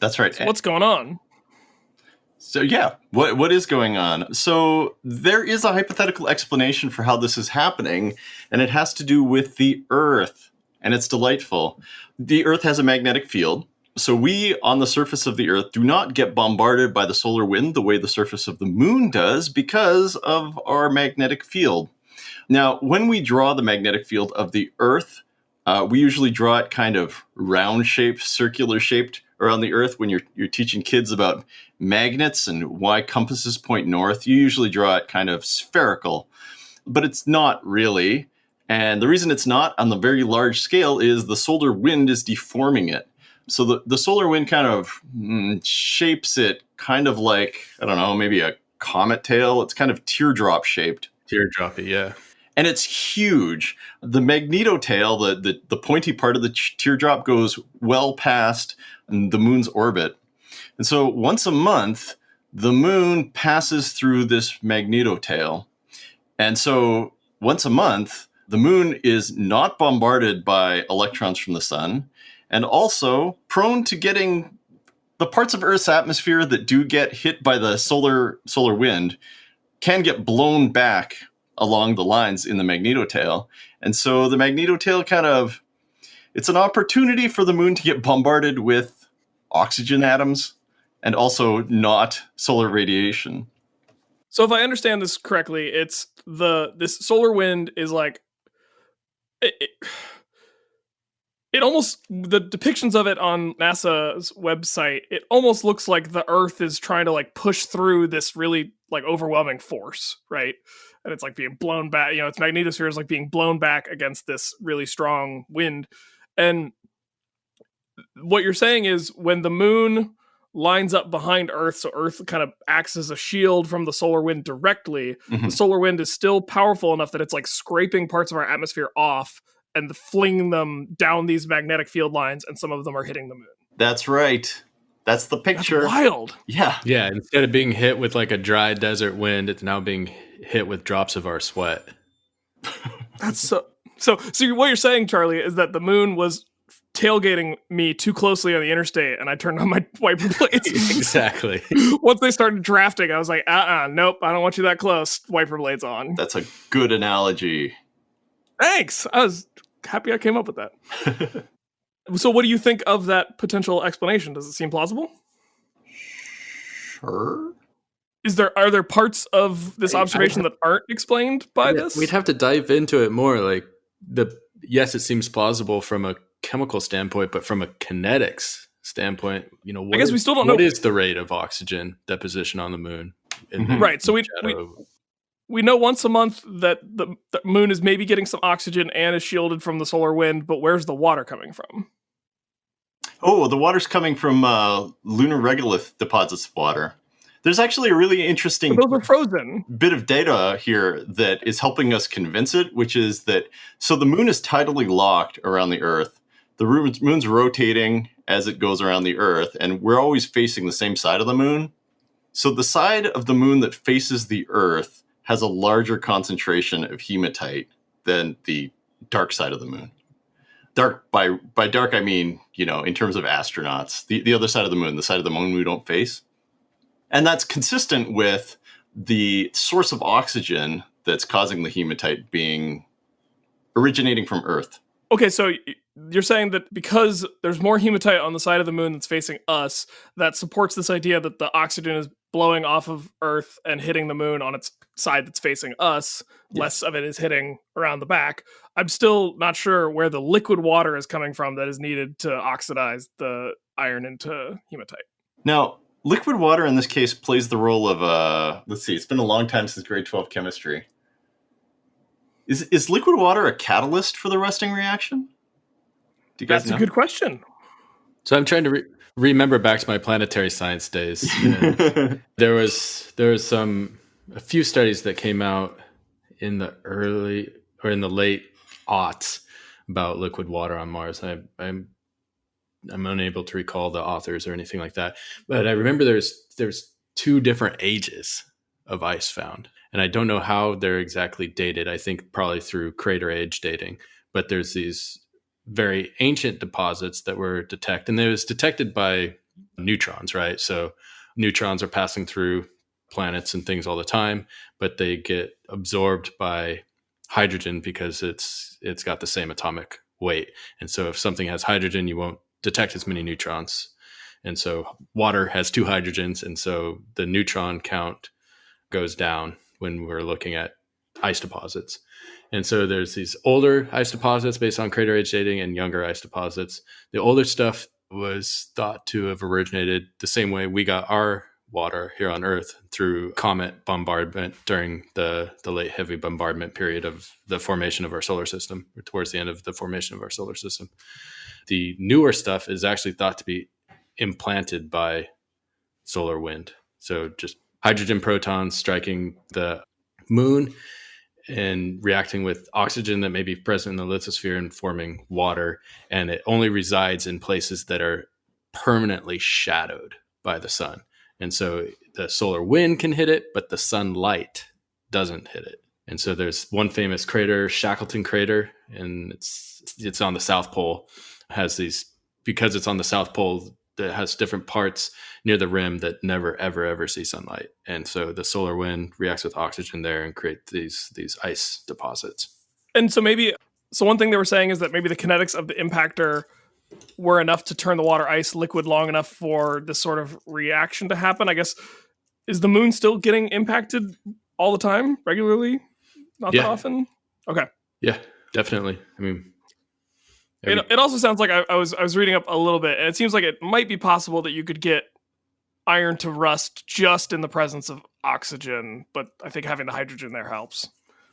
That's right. So what's going on? So yeah, what is going on? So there is a hypothetical explanation for how this is happening, and it has to do with the Earth, and it's delightful. The Earth has a magnetic field. So we, on the surface of the Earth, do not get bombarded by the solar wind the way the surface of the moon does because of our magnetic field. Now, when we draw the magnetic field of the Earth, we usually draw it kind of round-shaped, circular-shaped around the Earth. When you're teaching kids about magnets and why compasses point north, you usually draw it kind of spherical. But it's not really. And the reason it's not on the very large scale is the solar wind is deforming it. So the solar wind kind of shapes it kind of like, I don't know, maybe a comet tail. It's kind of teardrop shaped. Teardroppy, yeah. And it's huge. The magnetotail, the pointy part of the teardrop goes well past the moon's orbit. And so once a month, the moon passes through this magnetotail. And so once a month, the moon is not bombarded by electrons from the sun, and also prone to getting the parts of Earth's atmosphere that do get hit by the solar wind can get blown back along the lines in the magnetotail. And so the magnetotail it's an opportunity for the moon to get bombarded with oxygen atoms and also not solar radiation. So if I understand this correctly, it's this solar wind is like it almost, the depictions of it on NASA's website, it almost looks like the Earth is trying to like push through this really like overwhelming force, right? And it's like being blown back, its magnetosphere is like being blown back against this really strong wind. And what you're saying is when the moon lines up behind Earth, so Earth kind of acts as a shield from the solar wind directly, the solar wind is still powerful enough that it's like scraping parts of our atmosphere off and flinging them down these magnetic field lines, and some of them are hitting the moon. That's right. That's the picture. That's wild. Yeah. Yeah, instead of being hit with like a dry desert wind, it's now being hit with drops of our sweat. That's so what you're saying, Charlie, is that the moon was tailgating me too closely on the interstate, and I turned on my wiper blades. Exactly. Once they started drafting, I was like, nope, I don't want you that close. Wiper blades on. That's a good analogy. Thanks. I was happy I came up with that. So what do you think of that potential explanation? Does it seem plausible? Sure. Are there parts of this observation that aren't explained by this? We'd have to dive into it more. Like yes, it seems plausible from a chemical standpoint, but from a kinetics standpoint, I guess we still don't know what is the rate of oxygen deposition on the moon. Right. So we know once a month that the moon is maybe getting some oxygen and is shielded from the solar wind, but where's the water coming from? Oh, the water's coming from lunar regolith deposits of water. There's actually a really interesting But those are frozen. bit of data here that is helping us convince it, which is that, so the moon is tidally locked around the Earth. The moon's rotating as it goes around the Earth, and we're always facing the same side of the moon. So the side of the moon that faces the Earth has a larger concentration of hematite than the dark side of the moon. Dark, by dark, I mean, in terms of astronauts, the other side of the moon, the side of the moon we don't face. And that's consistent with the source of oxygen that's causing the hematite being originating from Earth. Okay, so you're saying that because there's more hematite on the side of the moon that's facing us, that supports this idea that the oxygen is blowing off of Earth and hitting the moon on its side that's facing us. Yeah. Less of it is hitting around the back. I'm still not sure where the liquid water is coming from that is needed to oxidize the iron into hematite. Now, liquid water in this case plays the role of, let's see, it's been a long time since grade 12 chemistry. Is liquid water a catalyst for the rusting reaction? Do you guys know? That's a good question. So I'm trying to remember back to my planetary science days. There was a few studies that came out in the late aughts about liquid water on Mars. I'm unable to recall the authors or anything like that, but I remember there's two different ages of ice found, and I don't know how they're exactly dated. I think probably through crater age dating, but there's these very ancient deposits that were detected, and it was detected by neutrons, right? So neutrons are passing through planets and things all the time, but they get absorbed by hydrogen because it's got the same atomic weight. And so if something has hydrogen, you won't detect as many neutrons. And so water has two hydrogens, and so the neutron count goes down when we're looking at ice deposits. And so there's these older ice deposits based on crater age dating and younger ice deposits. The older stuff was thought to have originated the same way we got our water here on Earth, through comet bombardment during the late heavy bombardment period of the formation of our solar system, or towards the end of the formation of our solar system. The newer stuff is actually thought to be implanted by solar wind. So just hydrogen protons striking the moon and reacting with oxygen that may be present in the lithosphere and forming water. And it only resides in places that are permanently shadowed by the sun. And so the solar wind can hit it, but the sunlight doesn't hit it. And so there's one famous crater, Shackleton crater, and it's on the South Pole. It has these, because it's on the South Pole, that has different parts near the rim that never, ever see sunlight. And so the solar wind reacts with oxygen there and create these ice deposits. And so one thing they were saying is that maybe the kinetics of the impactor were enough to turn the water ice liquid long enough for this sort of reaction to happen. I guess, is the moon still getting impacted all the time, regularly? Not that often? Okay. Yeah, definitely. I mean, it also sounds like I was reading up a little bit, and it seems like it might be possible that you could get iron to rust just in the presence of oxygen, but I think having the hydrogen there helps.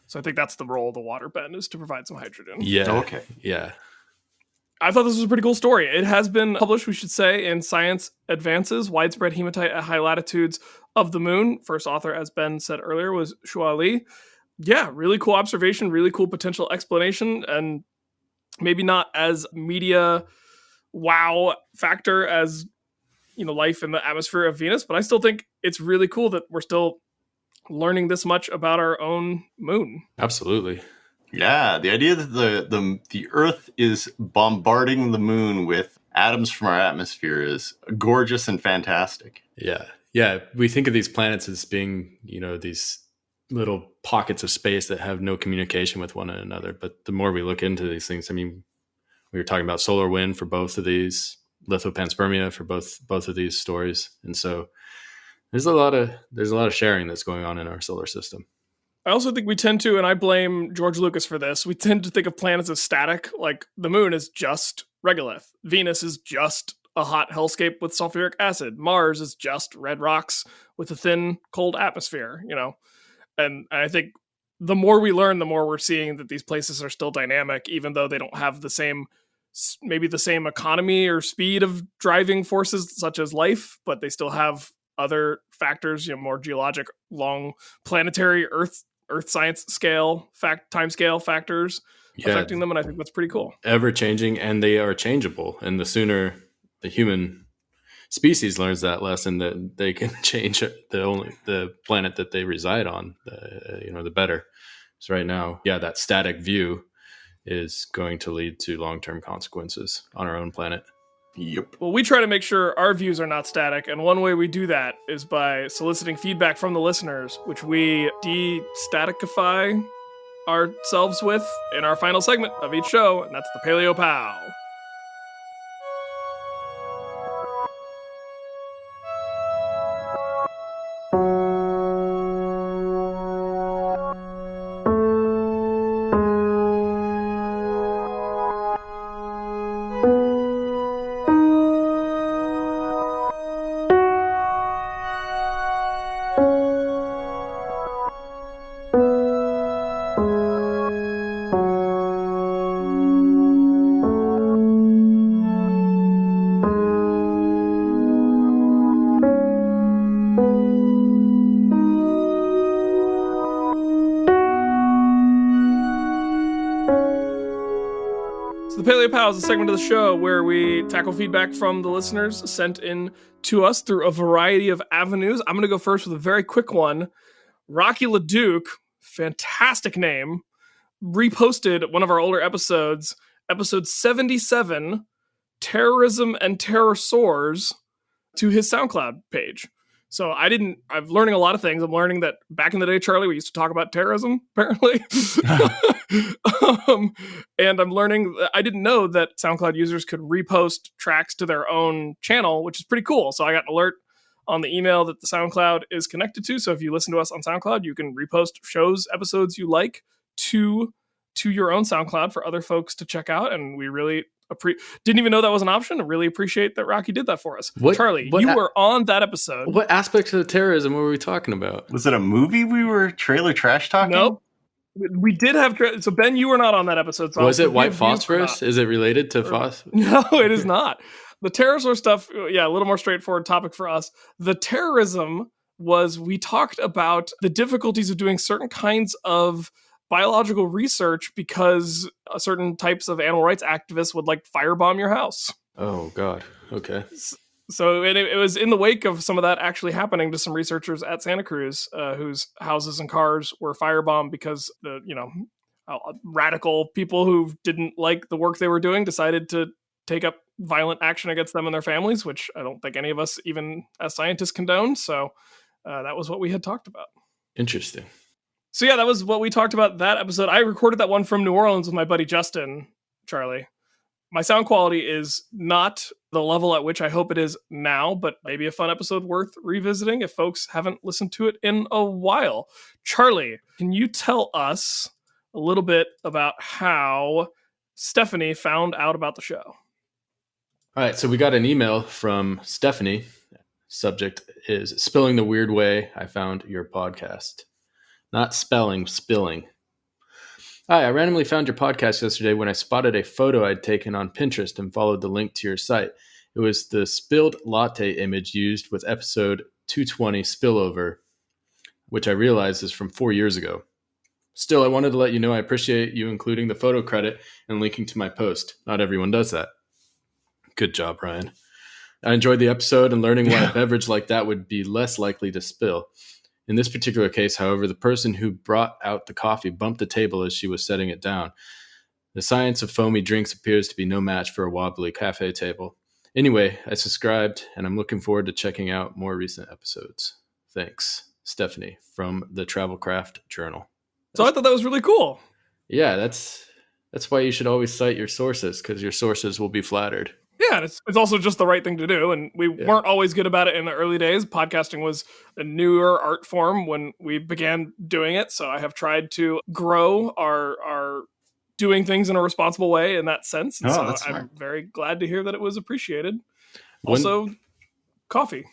So I think that's the role of the water bend, is to provide some hydrogen. Yeah. Okay. Yeah. I thought this was a pretty cool story. It has been published, we should say, in Science Advances, Widespread Hematite at High Latitudes of the Moon. First author, as Ben said earlier, was Shua Li. Yeah, really cool observation, really cool potential explanation, and maybe not as media wow factor as life in the atmosphere of Venus, but I still think it's really cool that we're still learning this much about our own moon. Absolutely. Yeah, the idea that the Earth is bombarding the moon with atoms from our atmosphere is gorgeous and fantastic. Yeah. We think of these planets as being, these little pockets of space that have no communication with one another. But the more we look into these things, we were talking about solar wind for both of these, lithopanspermia for both of these stories, and so there's a lot of sharing that's going on in our solar system. I also think we tend to, and I blame George Lucas for this, we tend to think of planets as static, like the moon is just regolith. Venus is just a hot hellscape with sulfuric acid. Mars is just red rocks with a thin, cold atmosphere, And I think the more we learn, the more we're seeing that these places are still dynamic, even though they don't have maybe the same economy or speed of driving forces such as life, but they still have other factors, more geologic, long planetary Earth science scale, time scale factors affecting them, and I think that's pretty cool. Ever changing, and they are changeable. And the sooner the human species learns that lesson, that they can change the planet that they reside on, the better. So right now, that static view is going to lead to long-term consequences on our own planet. Yep. Well, we try to make sure our views are not static, and one way we do that is by soliciting feedback from the listeners, which we de-staticify ourselves with in our final segment of each show, and that's the PaleoPOW. PaleoPOWs is a segment of the show where we tackle feedback from the listeners sent in to us through a variety of avenues. I'm going to go first with a very quick one. Rocky LaDuque, fantastic name, reposted one of our older episodes, episode 77, Terrorism and Pterosaurs, to his SoundCloud page. So I'm learning a lot of things. I'm learning that back in the day, Charlie, we used to talk about terrorism, apparently. And I'm learning, I didn't know that SoundCloud users could repost tracks to their own channel, which is pretty cool. So I got an alert on the email that the SoundCloud is connected to. So if you listen to us on SoundCloud, you can repost episodes you like to your own SoundCloud for other folks to check out. And we really didn't even know that was an option. I really appreciate that Rocky did that for us. Charlie, you were on that episode. What aspects of the terrorism were we talking about? Was it a movie we were trailer trash talking? Nope. We did have... So, Ben, you were not on that episode. So was it white phosphorus? Is it related to phosphorus? No, it is not. The pterosaur stuff, a little more straightforward topic for us. The terrorism was, we talked about the difficulties of doing certain kinds of biological research because certain types of animal rights activists would firebomb your house. Oh, God. Okay. So it was in the wake of some of that actually happening to some researchers at Santa Cruz whose houses and cars were firebombed because radical people who didn't like the work they were doing decided to take up violent action against them and their families, which I don't think any of us, even as scientists, condone. So that was what we had talked about. Interesting. So that was what we talked about that episode. I recorded that one from New Orleans with my buddy Justin, Charlie. My sound quality is not the level at which I hope it is now, but maybe a fun episode worth revisiting if folks haven't listened to it in a while. Charlie, can you tell us a little bit about how Stephanie found out about the show? All right, so we got an email from Stephanie. Subject is Spilling the Weird Way I Found Your Podcast. Not spelling, spilling. Hi, I randomly found your podcast yesterday when I spotted a photo I'd taken on Pinterest and followed the link to your site. It was the spilled latte image used with episode 220 Spillover, which I realized is from 4 years ago. Still, I wanted to let you know I appreciate you including the photo credit and linking to my post. Not everyone does that. Good job, Ryan. I enjoyed the episode and learning why a beverage like that would be less likely to spill. In this particular case, however, the person who brought out the coffee bumped the table as she was setting it down. The science of foamy drinks appears to be no match for a wobbly cafe table. Anyway, I subscribed, and I'm looking forward to checking out more recent episodes. Thanks, Stephanie, from the Travelcraft Journal. So I thought that was really cool. Yeah, that's why you should always cite your sources, because your sources will be flattered. Yeah, and it's also just the right thing to do. And we weren't always good about it in the early days. Podcasting was a newer art form when we began doing it. So I have tried to grow our doing things in a responsible way in that sense. And so I'm very glad to hear that it was appreciated. Also, coffee.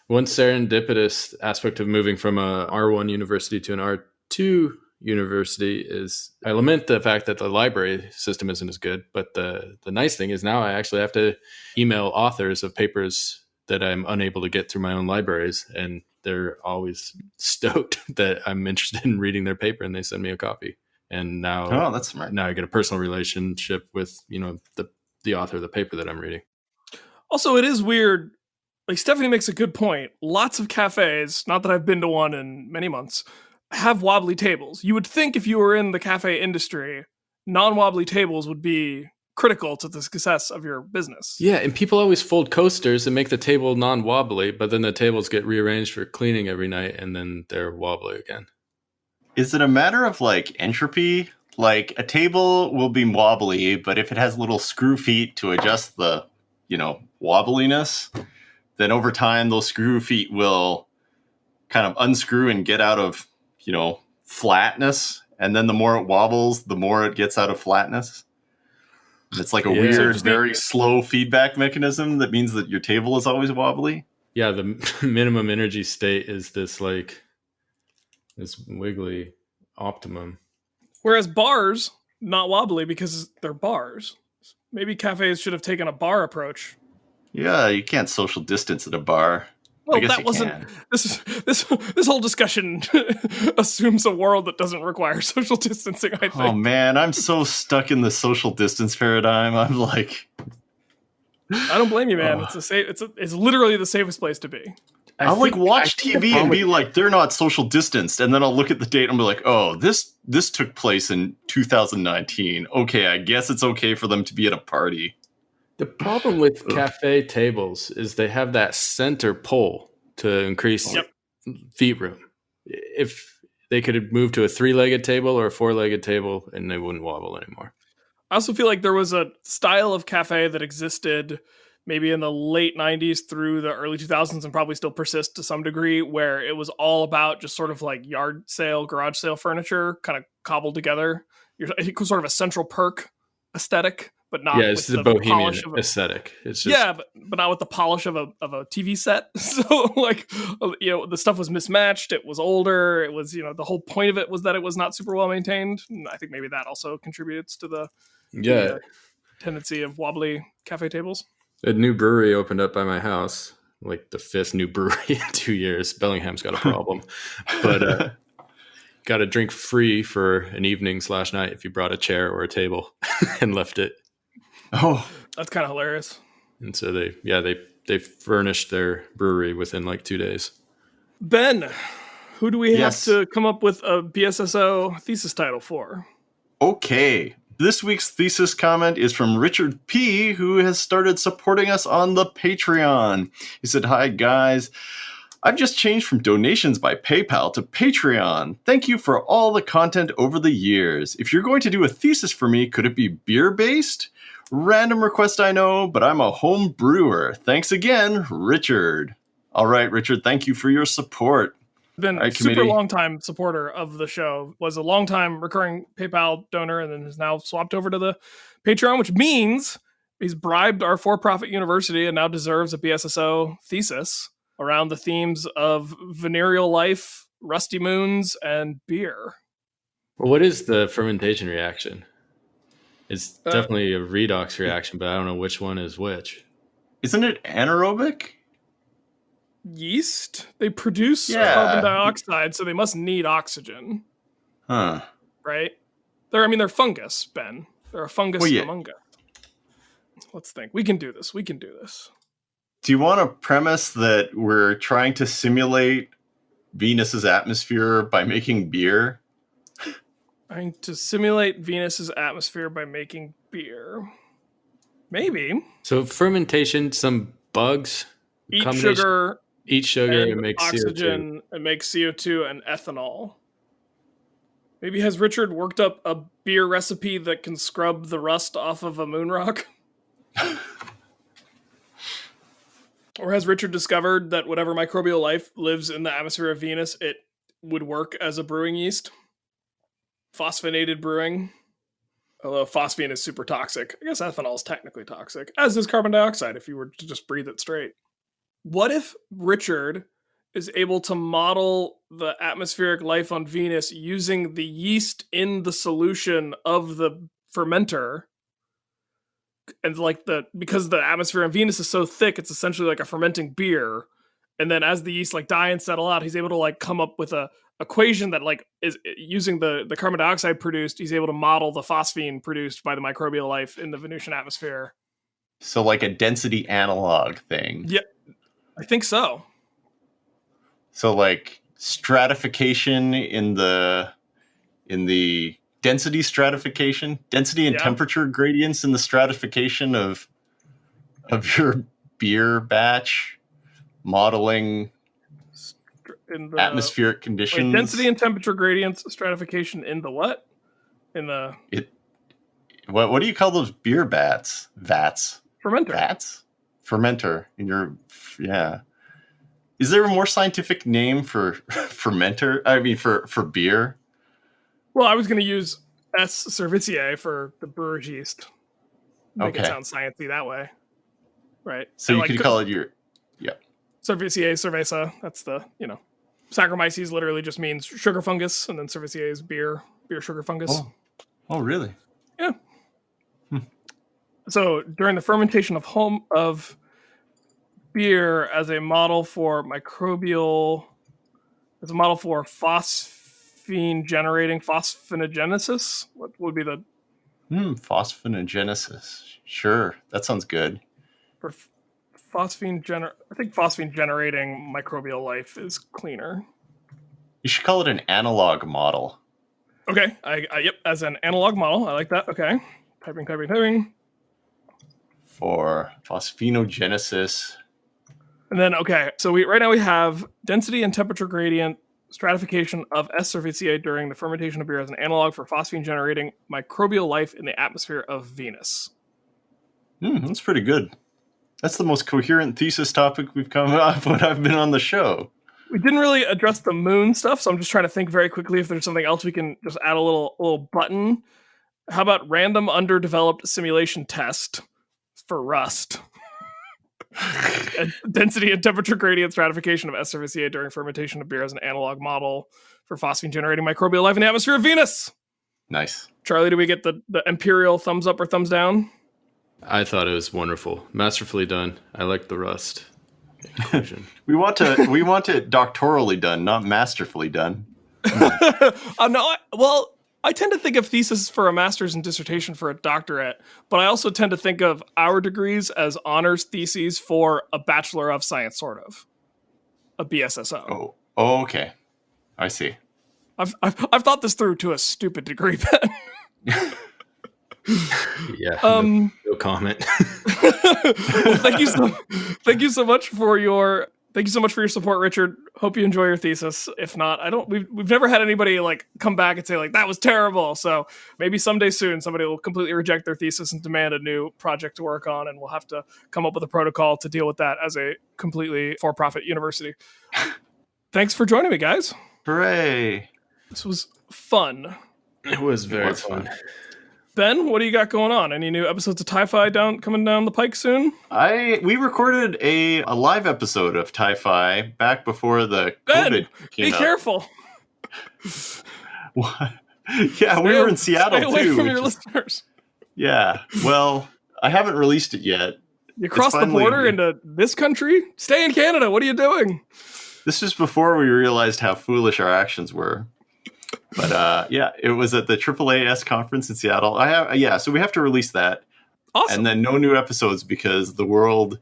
One serendipitous aspect of moving from a R1 university to an R2 university is I lament the fact that the library system isn't as good, but the nice thing is now I actually have to email authors of papers that I'm unable to get through my own libraries, and they're always stoked that I'm interested in reading their paper, and they send me a copy. And now, that's smart. Now I get a personal relationship with the author of the paper that I'm reading. Also, it is weird. Like Stephanie makes a good point. Lots of cafes, not that I've been to one in many months, have wobbly tables. You would think if you were in the cafe industry, non-wobbly tables would be critical to the success of your business. Yeah, and people always fold coasters and make the table non-wobbly, but then the tables get rearranged for cleaning every night, and then they're wobbly again. Is it a matter of like entropy? Like a table will be wobbly, but if it has little screw feet to adjust the, wobbliness, then over time those screw feet will kind of unscrew and get out of, flatness. And then the more it wobbles, the more it gets out of flatness. It's like a weird, very slow feedback mechanism that means that your table is always wobbly. Yeah, the minimum energy state is this wiggly optimum. Whereas bars, not wobbly because they're bars. Maybe cafes should have taken a bar approach. Yeah, you can't social distance at a bar. Well, that wasn't. This whole discussion assumes a world that doesn't require social distancing, I think. Oh man, I'm so stuck in the social distance paradigm. I'm like, I don't blame you, man. It's literally the safest place to be. I'll watch TV and be like, they're not social distanced, and then I'll look at the date and be like, oh, this took place in 2019. Okay, I guess it's okay for them to be at a party. The problem with cafe tables is they have that center pole to increase feet room. If they could move to a 3-legged table or a 4-legged table, and they wouldn't wobble anymore. I also feel like there was a style of cafe that existed maybe in the late 90s through the early 2000s and probably still persists to some degree, where it was all about just sort of like yard sale, garage sale furniture kind of cobbled together. Sort of a Central Perk aesthetic. But not it's the bohemian aesthetic. It's just but not with the polish of a TV set. So the stuff was mismatched. It was older. It was the whole point of it was that it was not super well maintained. And I think maybe that also contributes to the tendency of wobbly cafe tables. A new brewery opened up by my house, like the 5th new brewery in 2 years. Bellingham's got a problem, but got a drink free for an evening/night if you brought a chair or a table and left it. Oh, that's kind of hilarious. And so they furnished their brewery within 2 days. Ben, who do we have to come up with a BSso thesis title for? Okay. This week's thesis comment is from Richard P., who has started supporting us on the Patreon. He said, "Hi, guys. I've just changed from donations by PayPal to Patreon. Thank you for all the content over the years. If you're going to do a thesis for me, could it be beer-based? Random request, I know, but I'm a home brewer. Thanks again, Richard." All right, Richard, thank you for your support. Been a super long-time supporter of the show, was a long-time recurring PayPal donor, and then has now swapped over to the Patreon, which means he's bribed our for-profit university and now deserves a BSso thesis around the themes of venereal life, rusty moons, and beer. Well, what is the fermentation reaction? It's definitely a redox reaction, but I don't know which one is which. Isn't it anaerobic? Yeast? They produce carbon dioxide, so they must need oxygen. Huh. Right? They're fungus, Ben. They're a fungus among us. Let's think. We can do this. Do you want to premise that we're trying to simulate Venus's atmosphere by making beer? Trying to simulate Venus's atmosphere by making beer. Maybe. So fermentation, some bugs. Eat sugar and and make oxygen CO2. and make CO2 and ethanol. Maybe has Richard worked up a beer recipe that can scrub the rust off of a moon rock? Or has Richard discovered that whatever microbial life lives in the atmosphere of Venus, it would work as a brewing yeast? Phosphinated brewing. Although phosphine is super toxic. I guess ethanol is technically toxic, as is carbon dioxide if you were to just breathe it straight. What if Richard is able to model the atmospheric life on Venus using the yeast in the solution of the fermenter? And because the atmosphere on Venus is so thick, it's essentially like a fermenting beer. And then as the yeast die and settle out, he's able to come up with a equation that is using the carbon dioxide produced. He's able to model the phosphine produced by the microbial life in the Venusian atmosphere. So like a density analog thing. Yeah, I think so. So like stratification in the density stratification, density and temperature gradients in the stratification of your beer batch, modeling in the atmospheric conditions. Density and temperature gradients stratification in the what? In the what do you call those beer vats? Fermenter. Vats? Fermenter. Is there a more scientific name for fermenter? I mean, for beer? Well, I was going to use S. cerevisiae for the brewer's yeast. Make it sound sciencey that way. Right. So you could call it your... Yeah. Cerevisiae, cerveza. That's the, Saccharomyces literally just means sugar fungus, and then cerevisiae is beer sugar fungus. Oh really? Yeah. So during the fermentation of beer as a model for phosphine-generating phosphinogenesis, what would be the... Phosphinogenesis. Sure, that sounds good. For I think phosphine-generating microbial life is cleaner. You should call it an analog model. Okay, yep, as an analog model, I like that. Okay, typing. For phosphinogenesis. And then, so right now we have density and temperature gradient stratification of S. cerevisiae during the fermentation of beer as an analog for phosphine-generating microbial life in the atmosphere of Venus. That's pretty good. That's the most coherent thesis topic we've come up when I've been on the show. We didn't really address the moon stuff, so I'm just trying to think very quickly if there's something else we can just add a little button. How about random underdeveloped simulation test for Rust? Density and temperature gradient stratification of S. cerevisiae during fermentation of beer as an analog model for phosphine-generating microbial life in the atmosphere of Venus. Nice. Charlie, do we get the imperial thumbs up or thumbs down? I thought it was wonderful. Masterfully done. I like the Rust inclusion. we want it doctorally done, not masterfully done. I tend to think of thesis for a master's and dissertation for a doctorate, but I also tend to think of our degrees as honors theses for a Bachelor of Science, sort of. A BSso. Oh, okay. I see. I've thought this through to a stupid degree, Ben. Yeah. No comment. Well, thank you so much for your support, Richard. Hope you enjoy your thesis. If not, we've never had anybody come back and say that was terrible. So maybe someday soon somebody will completely reject their thesis and demand a new project to work on, and we'll have to come up with a protocol to deal with that as a completely for-profit university. Thanks for joining me, guys. Hooray. This was fun. It was very fun. Ben, what do you got going on? Any new episodes of Ti-Fi coming down the pike soon? We recorded a live episode of Ti-Fi back before the COVID came be out. Careful. What? Yeah, we were in Seattle stay away too. From your listeners. Yeah, well, I haven't released it yet. You crossed the border into this country? Stay in Canada. What are you doing? This is before we realized how foolish our actions were. But it was at the AAAS conference in Seattle. So we have to release that. Awesome. And then no new episodes because the world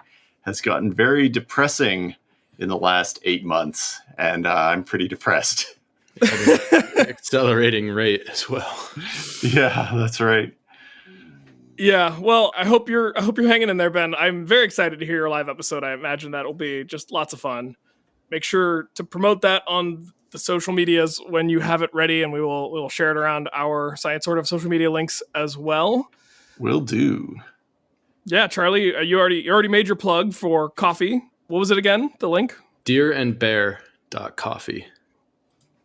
has gotten very depressing in the last 8 months, and I'm pretty depressed. Accelerating rate as well. Yeah, that's right. Yeah, well, I hope you're hanging in there, Ben. I'm very excited to hear your live episode. I imagine that'll be just lots of fun. Make sure to promote that on the social medias when you have it ready, and we will share it around our Science Sort of social media links as well. Will do. Yeah, Charlie, you already made your plug for coffee. What was it again? The link? deerandbear.coffee.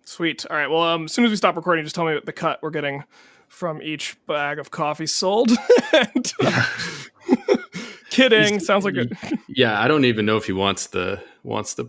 Sweet. All right. Well, as soon as we stop recording, just tell me the cut we're getting from each bag of coffee sold. And, kidding. Sounds like it. Yeah, I don't even know if he wants the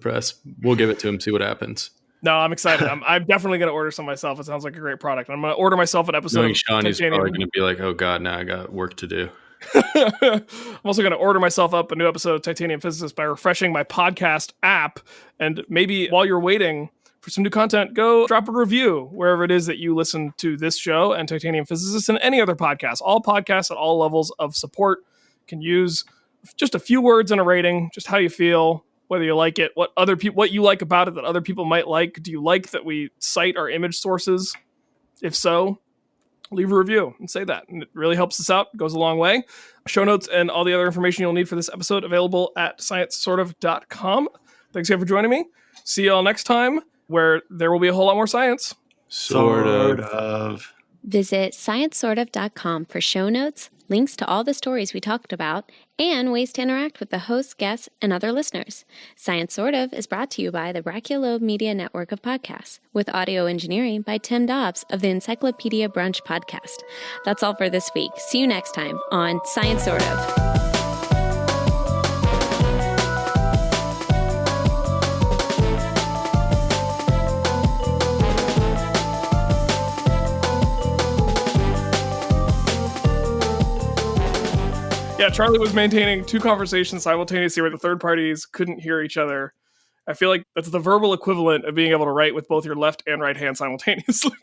press. We'll give it to him, see what happens. No, I'm excited. I'm definitely going to order some myself. It sounds like a great product. I'm going to order myself an episode. Knowing Sean, he's probably going to be like, oh God, now I got work to do. I'm also going to order myself up a new episode of Titanium Physicist by refreshing my podcast app. And maybe while you're waiting for some new content, go drop a review wherever it is that you listen to this show and Titanium Physicist and any other podcast. All podcasts at all levels of support can use just a few words in a rating, just how you feel, whether you like it, what you like about it that other people might like. Do you like that we cite our image sources? If so, leave a review and say that. And it really helps us out. It goes a long way. Show notes and all the other information you'll need for this episode available at sciencesortof.com. Thanks again for joining me. See y'all next time, where there will be a whole lot more science. Sort of. Visit sciencesortof.com for show notes, links to all the stories we talked about, and ways to interact with the hosts, guests, and other listeners. Science Sort of is brought to you by the Brachiolobe Media Network of podcasts, with audio engineering by Tim Dobbs of the Encyclopedia Brunch podcast. That's all for this week. See you next time on Science Sort of. Yeah, Charlie was maintaining two conversations simultaneously where the third parties couldn't hear each other. I feel like that's the verbal equivalent of being able to write with both your left and right hand simultaneously.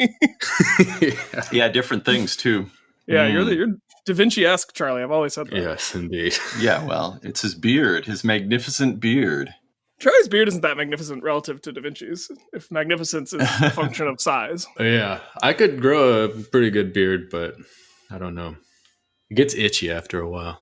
Yeah, different things too. Yeah, you're Da Vinci-esque, Charlie. I've always said that. Yes, indeed. Yeah, well, it's his beard, his magnificent beard. Charlie's beard isn't that magnificent relative to Da Vinci's, if magnificence is a function of size. Yeah, I could grow a pretty good beard, but I don't know. It gets itchy after a while.